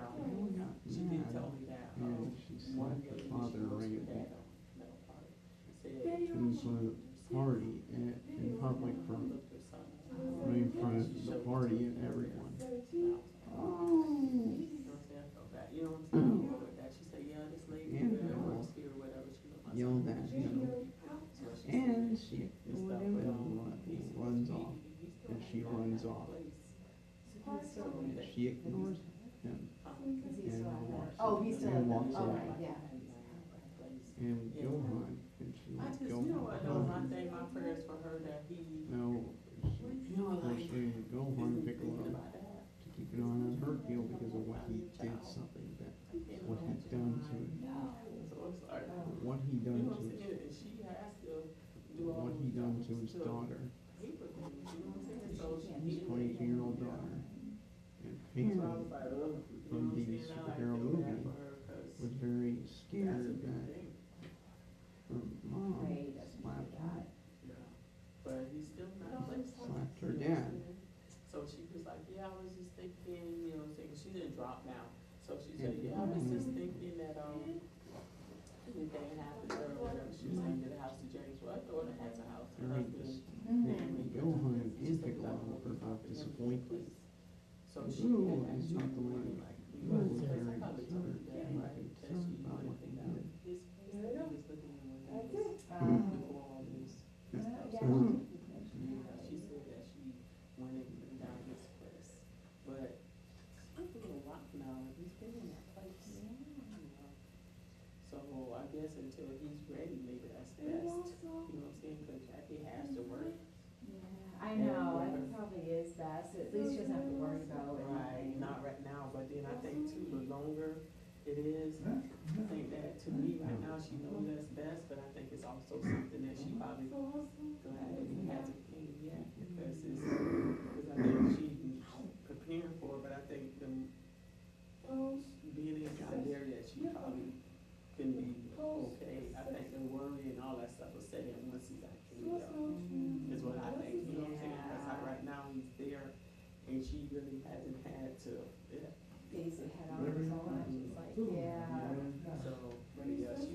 she didn't tell me that. And she One slapped her day father she goes to around. that metal party. Said, She was at a party in public for right in front of the party and everyone. You know what I'm saying? With that, she said, yeah, this lady works here or whatever. She was Yelled at him. And she runs off. And she runs off. She ignores him. Oh, he's still and at the, walks oh, away. right, yeah. And Johan, and she I would just, go you know what, though, my home. thing, my prayers for her that he, No, you know, like, she would go home and pick her up to keep an eye on her heel because of what he did something that, what he done to, so it's like, what he you done know to what I'm saying? And she has to do all what he done to his daughter, paper things, you know what I'm saying? So she his 22-year-old daughter. And parent from the superhero movie was very scared that her mom slapped her. But he's still not Slapped her dad. So she was like, yeah, I was just thinking, you know, she didn't drop now. So she said, yeah, I was just thinking that, anything happened or whatever. She was saying that the house of James, well, her daughter has a house. Her husband, family, Johan and Piccolo were both disappointed. so she Ooh, had it's not the way he was very concerned. He was concerned about what he did. his face that he was looking at when he was before all this. She said that she went and put him down his place. But it's been a while now, he's been in that place. You know. So I guess until he's ready, maybe that's best. You know what I'm saying? Because Jackie has to work. I know, I think probably is best, at least she doesn't have to worry about it. Right, not right now, but then I think too, the longer it is, I think that to me right now, she knows that's best, but I think it's also something that she probably glad that it hasn't came yet, because I think she's preparing for it, but I think being in kind of area that she probably can be okay. I think the worry and all that stuff will set in once he's actually there, is what I think, you know what I'm saying? Because like right now he's there, and she really hasn't had to face it head on so much. It's like,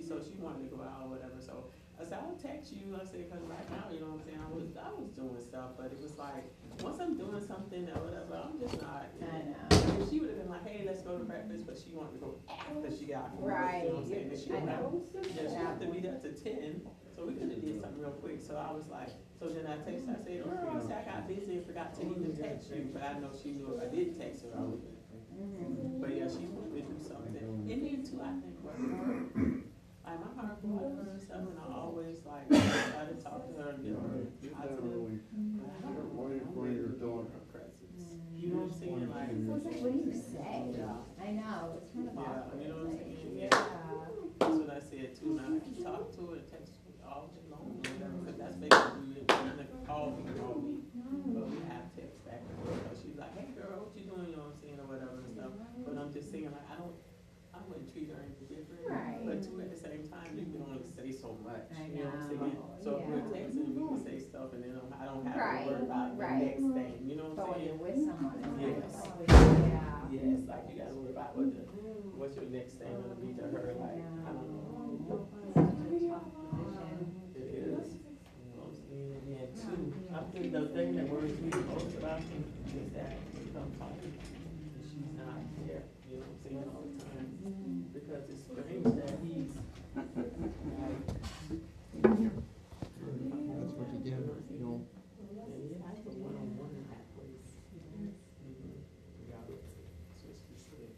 So she wanted to go out or whatever, so I said, I'll text you, I said, because right now, you know what I'm saying, I was doing stuff, but it was like, once I'm doing something or whatever, I'm just not, I know. She would have been like, hey, let's go to breakfast, but she wanted to go after she got home, you know what I'm saying, and she had to be there to 10, so we could have did something real quick, so I was like, so then I texted her, I said, oh, I said, I got busy and forgot to even text you, but I know she knew if I did text her, I would. But yeah, she wanted to do something, and then too, I think, like my heart brought her and stuff, and I always like try to talk to her and get her positive. But I don't know her presence. You know what I'm saying? Like, what do you say? Yeah. I know, it's kind of awkward. You know what I'm saying? Yeah. That's what I said too. Now I can talk to her, text her all day long, or whatever, because that's basically it. Call me, but we have text back and forth. So she's like, hey girl, what you doing? You know what I'm saying, or whatever and stuff. But I'm just saying, like, I wouldn't treat her any different. Right. But too, at the same time, you can only say so much. You know what I'm saying? So if we're texting, we can say stuff, and then I don't have to worry about the next thing. You know what I'm saying? You're with someone. Yes. Yes. Like you gotta worry about what's your next thing gonna be to her. Like I don't know. It is. You know what I'm saying? And then too, I think the thing that worries me the most about him is that when he comes home, she's not there. You know what I'm saying? All the time. Because it's strange that he's like, that's what you get, you know. and he has a one-on-one in that place. Yeah, switch the stick.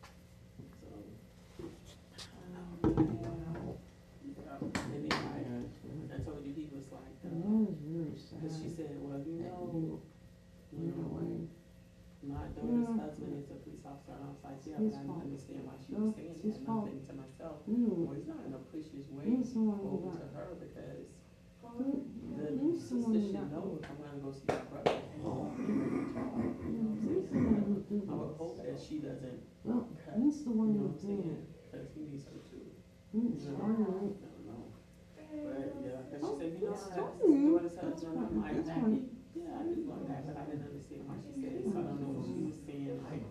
So, and then I told you he was like, because she said, well, you know, my daughter's husband is a police officer, and I was like, yeah, but I didn't understand why she was saying that. And I'm thinking to myself, well, he's not gonna push his way over to her because the sister should know if I'm gonna go see my brother. You know what I'm saying? I would hope that she doesn't cut. You know what I'm saying? Because he needs her too. I don't know. But yeah, because she said, you know, daughter's husband, I'm like, yeah, I knew about that, but I didn't understand why she said it. So I don't know if she was saying like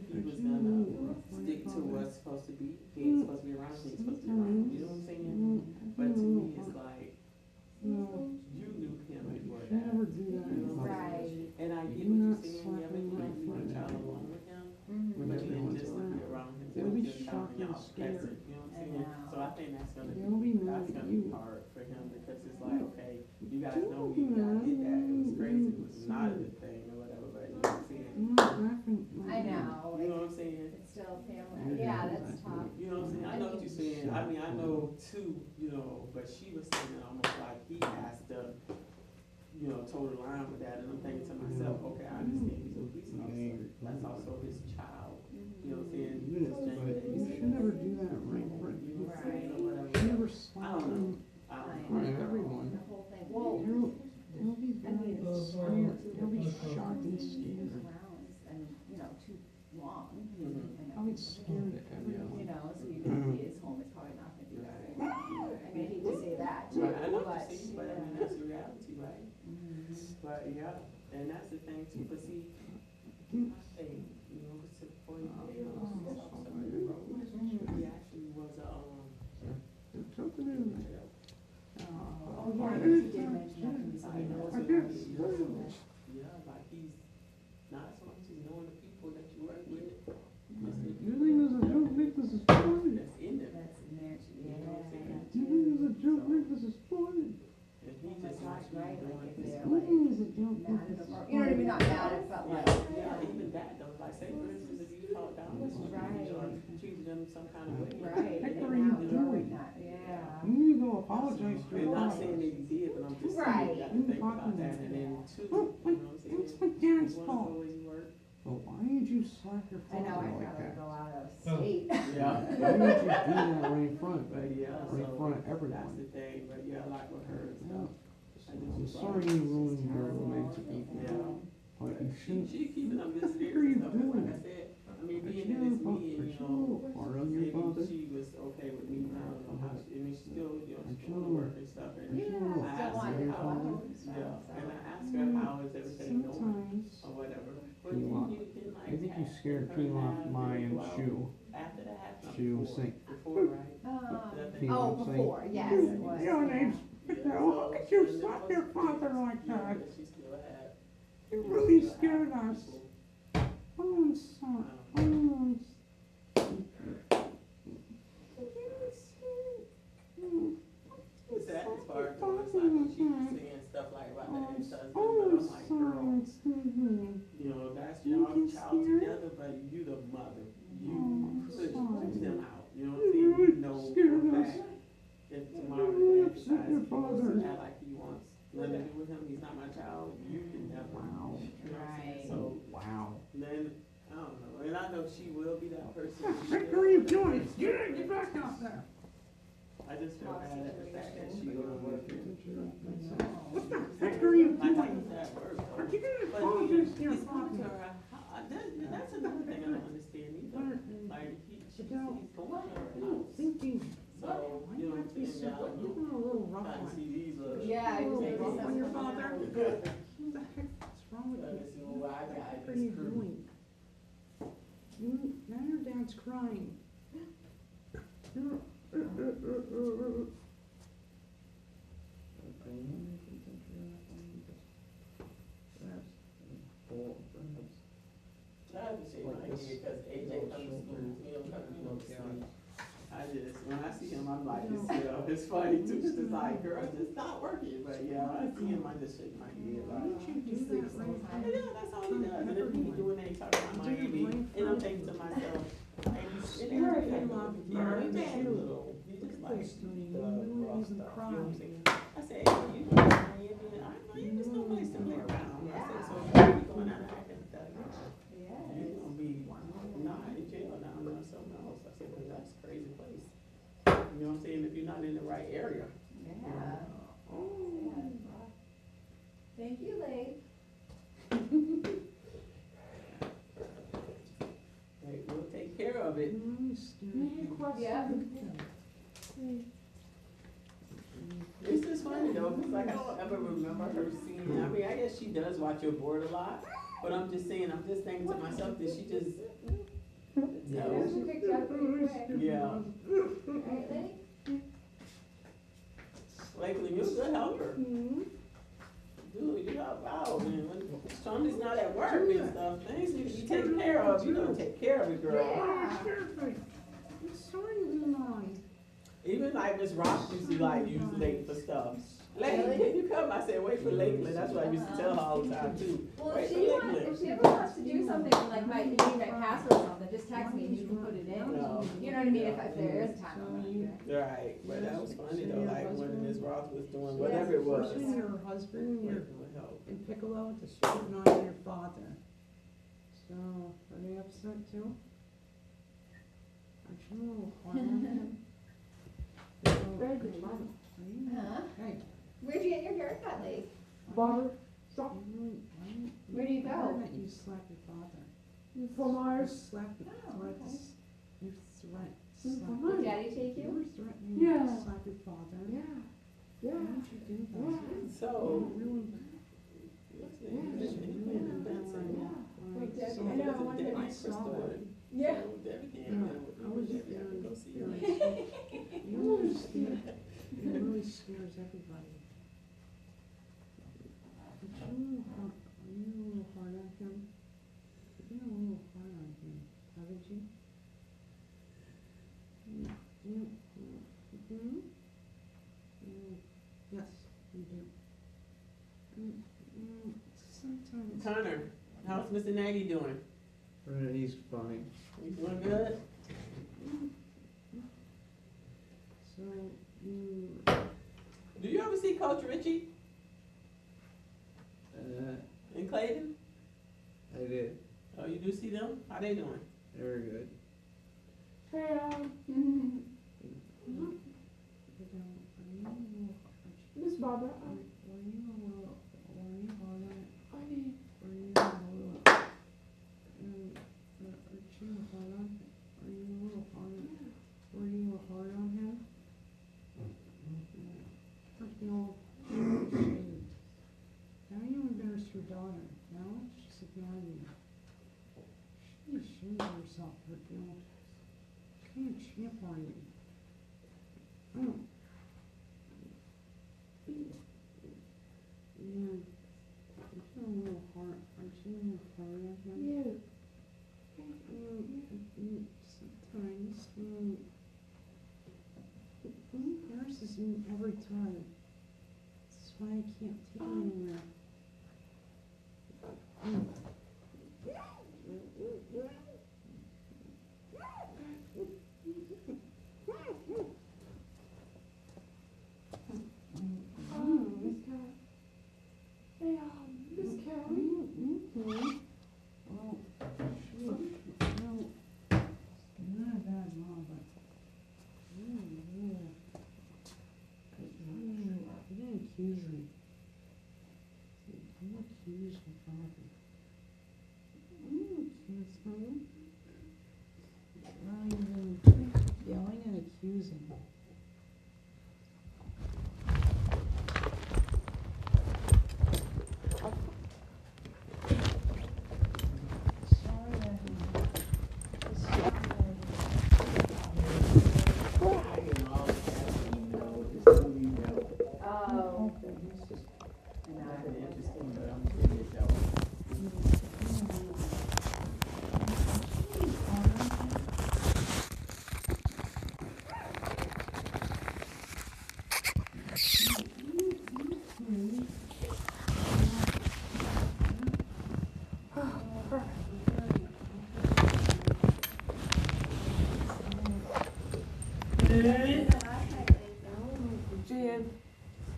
he was gonna stick to what's supposed to be. He ain't supposed to be around. He ain't supposed to be around. You know what I'm saying? But to me, it's like you knew him before that. Never do that. You know what I'm saying? And I get what you're saying. Yeah, but you don't leave your child alone with him. But you didn't just be around him. They'll be Just shocked and y'all scared. present. You know what I'm saying? So I think that's gonna They'll be mad that's at gonna you. be hard for him because it's like, okay, you guys know me, you guys did that. It was crazy. It was not a good thing or whatever. But you know what I'm saying? I know. You know what I'm saying? It's still family. Yeah, that's tough. You know what I'm saying? I know what you're saying. I mean, I know too, you know, but she was saying it almost like he has to, you know, toe the line with that. And I'm thinking to myself, okay, I understand he's a police officer. That's also his child. You know what I'm saying? You should never do that, right? Never spot them. Everyone. The whole thing. Well, They'll be very scared. They'll be shocked and scared. And, you know, too long. I'll be scared at everyone. You know, so even if he is home, it's probably not gonna be very long. I mean, I hate to say that too, I know but. what you're saying, but I mean, that's the reality, right? But yeah, and that's the thing too, but see, hey, you know, before he came, he actually was, Oh, yeah, I guess he did mention that to me, so he knows what it is. yeah, like he's not so much as knowing the people that you work with. You think there's a joke Nicholas is funny? That's in there. That's in there, You know what I'm saying? You think there's a joke Nicholas is funny? And he Oh my just gosh, right, like if they're Who like is a joke mad at Nicholas him, is or, you know what I mean, not mad at, but like. yeah, even that though, like say for instance, if you talk down the street or treated them some kind of way. Right, Heck and are you now you're doing? not, yeah. You need to go apologize to And your not father. saying that he did, but I'm just saying Right. you got to think about that. And then two, you know what I'm saying? It's my dad's You wanna fault. go where you work, But why did you slap your I know, father I'd like rather that? go out of state. Yeah. Why did you do that right in front? But yeah, Right in so front of that's everyone. the thing, but yeah, like with her and stuff. I'm sorry you ruined your romantic evening. Yeah. But you shouldn't. She keeping them this What serious are you and stuff, 'cause doing? like I said, I mean, Are being you in this a- meeting, are you you know, hard on your maybe father? she was okay with me, I don't know how she, I mean, she still, you know, she's going to work and stuff, and Yeah, I still asked want her your how, father. yeah, and I asked her how is everything going, Sometimes. or whatever. But P-Lock. you can like I think you have scared her P-Lock, have my her and go out Shoe. after that, not Shoe before. saying, Before, right? P-Lock saying, before, yes, "You- it was, Your yeah. name's how could you slap your father like that? You really scared us. Oh, I'm sorry. Oh, I'm The saddest part though is like she was saying stuff like about the ex-husband, but I'm like, girl, you know, that's your child together, but you the mother. You push them out. You know what I'm saying? You know for a fact if tomorrow the dad decides he wants to act like he wants nothing to do with him, he's not my child, you can never. Wow. You know what I'm saying? Right. So Wow. then I don't know. And I know she will be that person. What are you doing? Get back out there. I just feel bad at the fact that she go to work and What the heck are you like doing? he's at work. Are you gonna But apologize to your he's going to father? her. That's another thing I don't understand either. Like he's going to her house. Thinking. So you know what I'm saying? You've been a little rough I on see these little. Yeah, I just a little rough on your think father. What the heck's wrong with Let's see what I What got. are you doing? Now your dad's crying. I have to shake my head because AJ comes to school, he don't come to sleep. I just, when I see him, I'm like, it's funny too, it's just like, girl, just stop working. But yeah, when I see him, I just shake my head like, yeah, that's all he does. And then he doing that, he talking about Miami, and I'm thinking to myself, hey, you sitting there, you man, little, you just like, the raw stuff, you know what I'm saying? I said, hey, you go to Miami, and I'm like, there's no place to play around. I said, so if you going out and acting like that, you're gonna be not in jail now, or something else. I said, cause that's a crazy place. You know what I'm saying? If you're not in the right area. Yeah. Oh. Thank you, Lee. Hey, we'll take care of it. Yeah. It's just funny though, cause like I don't ever remember her seeing. I mean, I guess she does watch your board a lot, but I'm just saying, I'm just thinking to myself, did she just? Yeah, she picked you up pretty quick. Yeah. Right, Lee? Lakeland, you're a good helper. Dude, you help out, man. When somebody's not at work and stuff, things need to be taken care of. You don't take care of it, girl. Yeah. I'm sorry, Leon. Even like Miss Ross used to like use late for stuff. Lakeland, can you come? I said, wait for Lakeland. That's what I used to tell her all the time too. Well, Wait if for she Lakeland. ever wants to do something, like you need my password or something, just text me and you can put it in. No. You know what I mean? If there is time. Right, but that was funny though, like when Miss Ross was doing whatever it was. Forcing your husband Lakeland would help. and Piccolo to scrutinize your father. So, are they upset too? Aren't you a little hard on him? Huh? Hey. Where'd you get your haircut, Lee? Father, stop. Where do you go? That you slap your father. From ours. You slap your father. You threat. Did Daddy take You you? were threatening Yeah. to slap your father. Yeah. Why would you do that? So, Really what's the name? So I know, I there's a wanted Debbie to Crystal. Yeah. So Debbie came in with I was me. Debbie, I can go see her. You really scare, it really scares everybody. But are you a little hard on him? You've been a little hard on him, haven't you? Yes, you do. Sometimes. Connor, how's Mr. Nagy doing? He's fine. You doing good? So, Do you ever see Coach Richie uh, in Clayton? I did. Oh, you You do see them? How they doing? Very good. Hey, Miss Barbara, Were you hard on him? Now you embarrassed your daughter. Now she's ignoring you. She ashamed herself for guilt. Can't champ on you. Yeah. Aren't you a little hard? Aren't you a little hard on him? Yeah. Sometimes. He embarrasses me every time. That's why I can't take him anywhere. Miss Kelly. Well, shoot. You're not a bad mom, but you didn't accuse me. You accused my father. You accused me. Rather than yelling and accusing.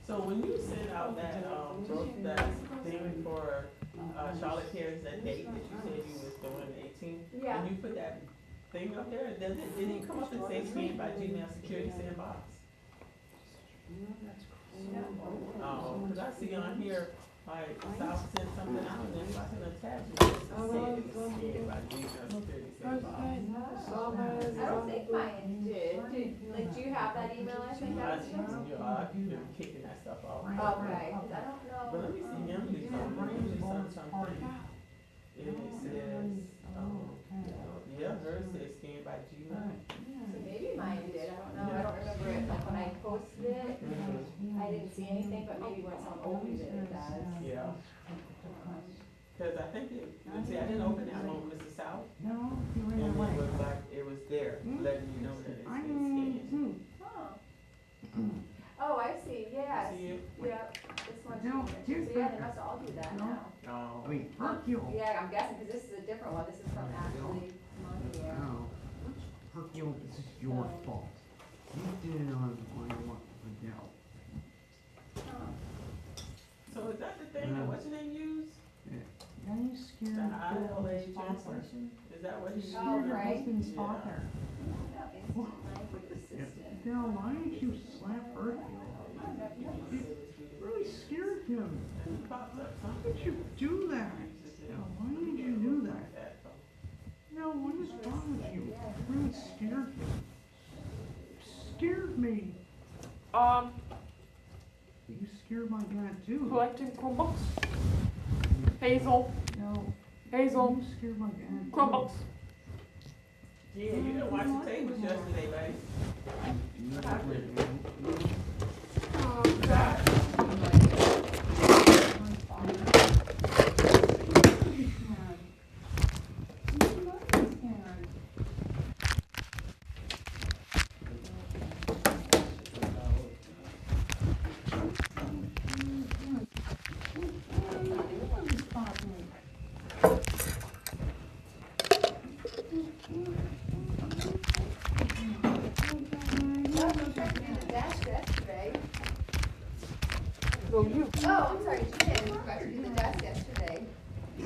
So when you sent out that that thing for Charlotte Terry's that date that you said you was doing the 18th, Yeah. and you put that thing up there, did it come up and say scanned by Gmail Security Sandbox? Oh, because I see on here, like, South sent something out and then it's like an attachment. It said it was scanned by Gmail Security Sandbox. I don't think mine did. Like, do you have that email I sent out to you? I've been kicking that stuff off. Okay, 'cause I don't know. But let me see Emily's something. It says, yeah, hers says scanned by Gmail. So maybe mine did, I don't know, I don't remember it, like when I posted it, I didn't see anything, but maybe when someone opened it, it does. Yeah. Cause I think see, I didn't open that one, Mr. South. No, you And ran it away. was like, it was there, letting you know that it's been scanned. Oh, I see, yes, See it? yep, this one's, No, so here's yeah, the- they must all do that now. Oh. Wait, Hercule. Yeah, I'm guessing, cause this is a different one, this is from actually Montreal. No. Hercule, this is your fault. You did it on Miguel. So is that the thing that what's your name used? Now you scared The ILA Bill's father. translation? Is that what You he used? scared your right. husband's Yeah. father. Language assistant. Bill, why did you slap Hercule? You really scared him. Why did you do that? Bill, why did you do that? No, what is wrong with you? You really scared him. You scared me. You scared my dad too. Collecting Chromebooks. Hazel. No. Hazel. You scared my dad too. Chromebooks. Yeah, you didn't watch the tables yesterday, babe. What happened? Go you. Oh, I'm sorry, she didn't, forgot to do the desk yesterday.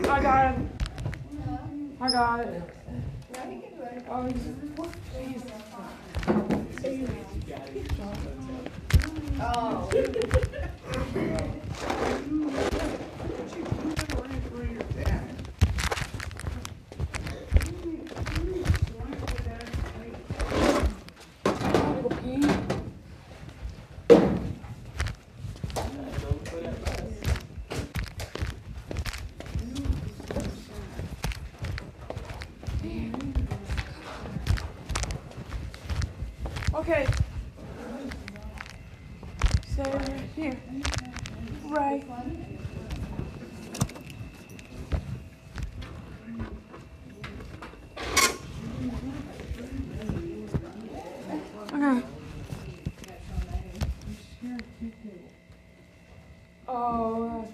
I got it. I I got it. No, he can do it. Oh, jeez. Oh. Okay. Stay right here. Right. Okay. Oh,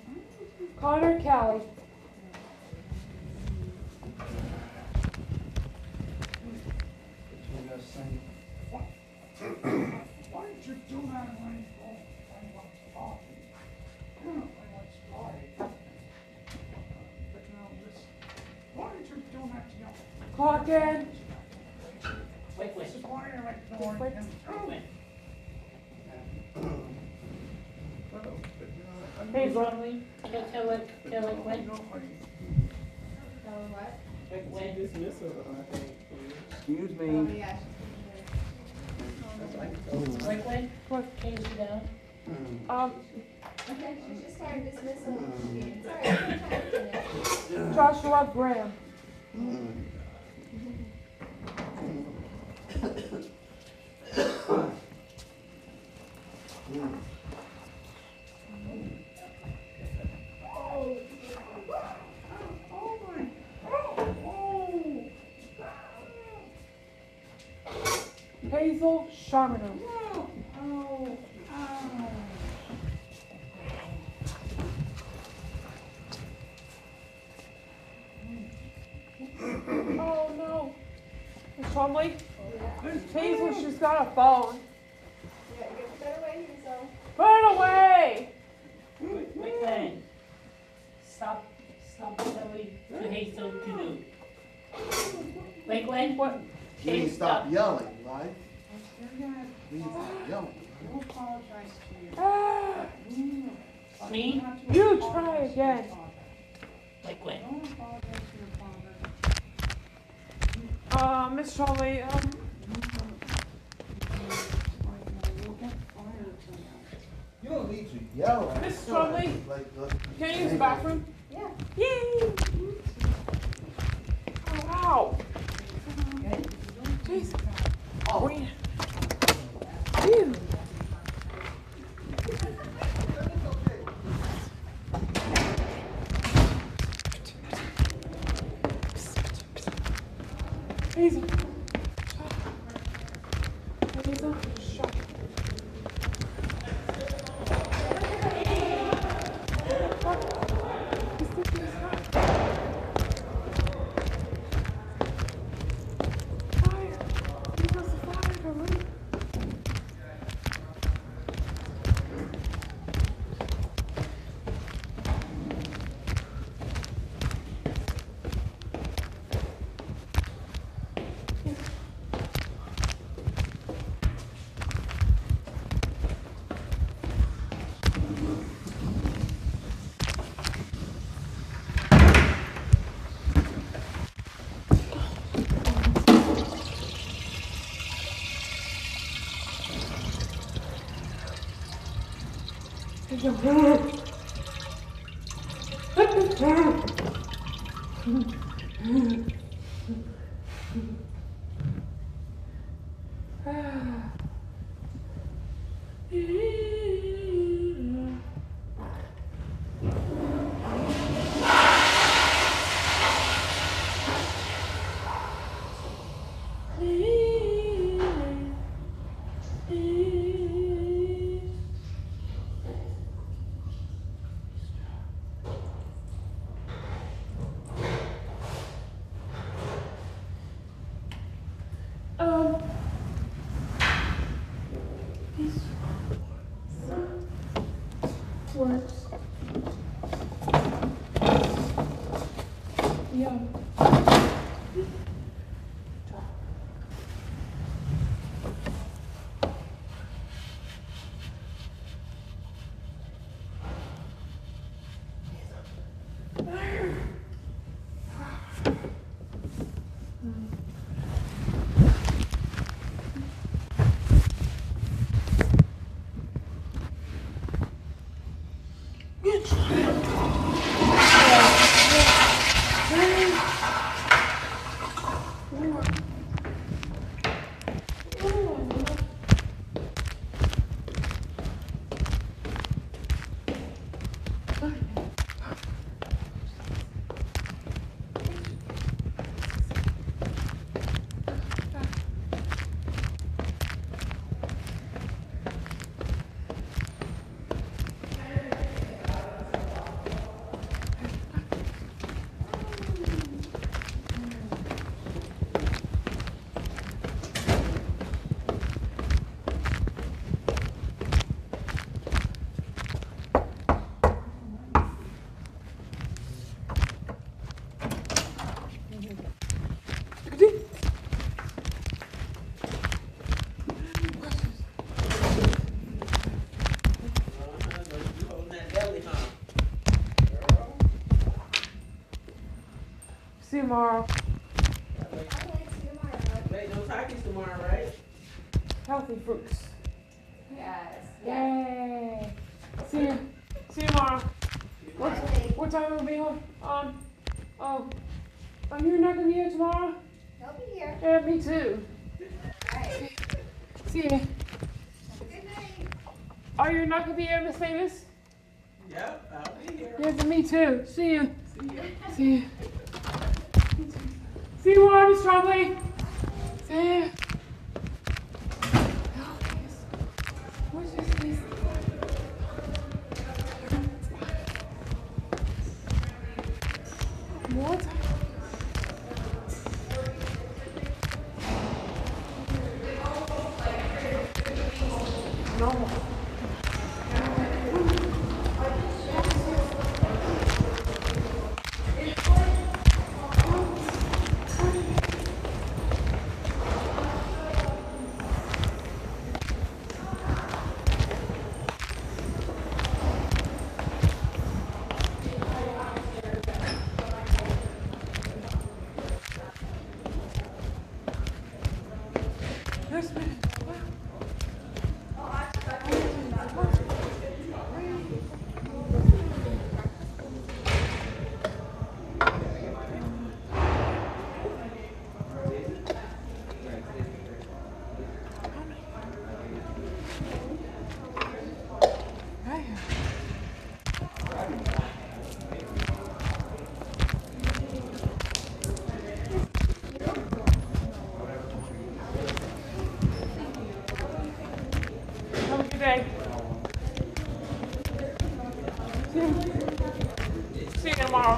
Connor Callie. Why did you do that when I was talking? Why did you do that to your... Clock in. Wait. This is why I like going him through. Hey, Bromley. Tell it when. Tell him what? When dismissal, I think. Excuse Oh, me. yeah. Like when? What? Can you sit down? Okay, she's just starting dismissal. Sorry, I'm trying to finish. Joshua Graham. Hazel Charmino. Oh no. Miss Trombley? Hazel, she's got a phone. Yeah, you get better way, Hazel. Put it away! Wait, when? Stop telling to Hazel to do. Wait, when? What? Please stop yelling, right? Please stop yelling. Ah, Me? you try again. Like when? Miss Trombley, You don't need to yell at Miss Trombley, can you use the bathroom? Yeah. Yay! Oh, wow. Jeez. Oh, yeah. Phew. Hazel. Hazel, shut. Works. Yeah. See you tomorrow. Wait, no Takis tomorrow, right? Healthy fruits. Yes. Yay. See you tomorrow. What time will be home? Oh, you're not gonna be here tomorrow? He'll be here. Yeah, me too. Alright. See you. Good night. Oh, you're not gonna be here, Miss Davis? Yep, I'll be here. Yes, me too. See you. See you. See you. See you tomorrow, Miss Trombley. See you. What's this? What? No. Yes, ma'am. Have a good day. See you tomorrow.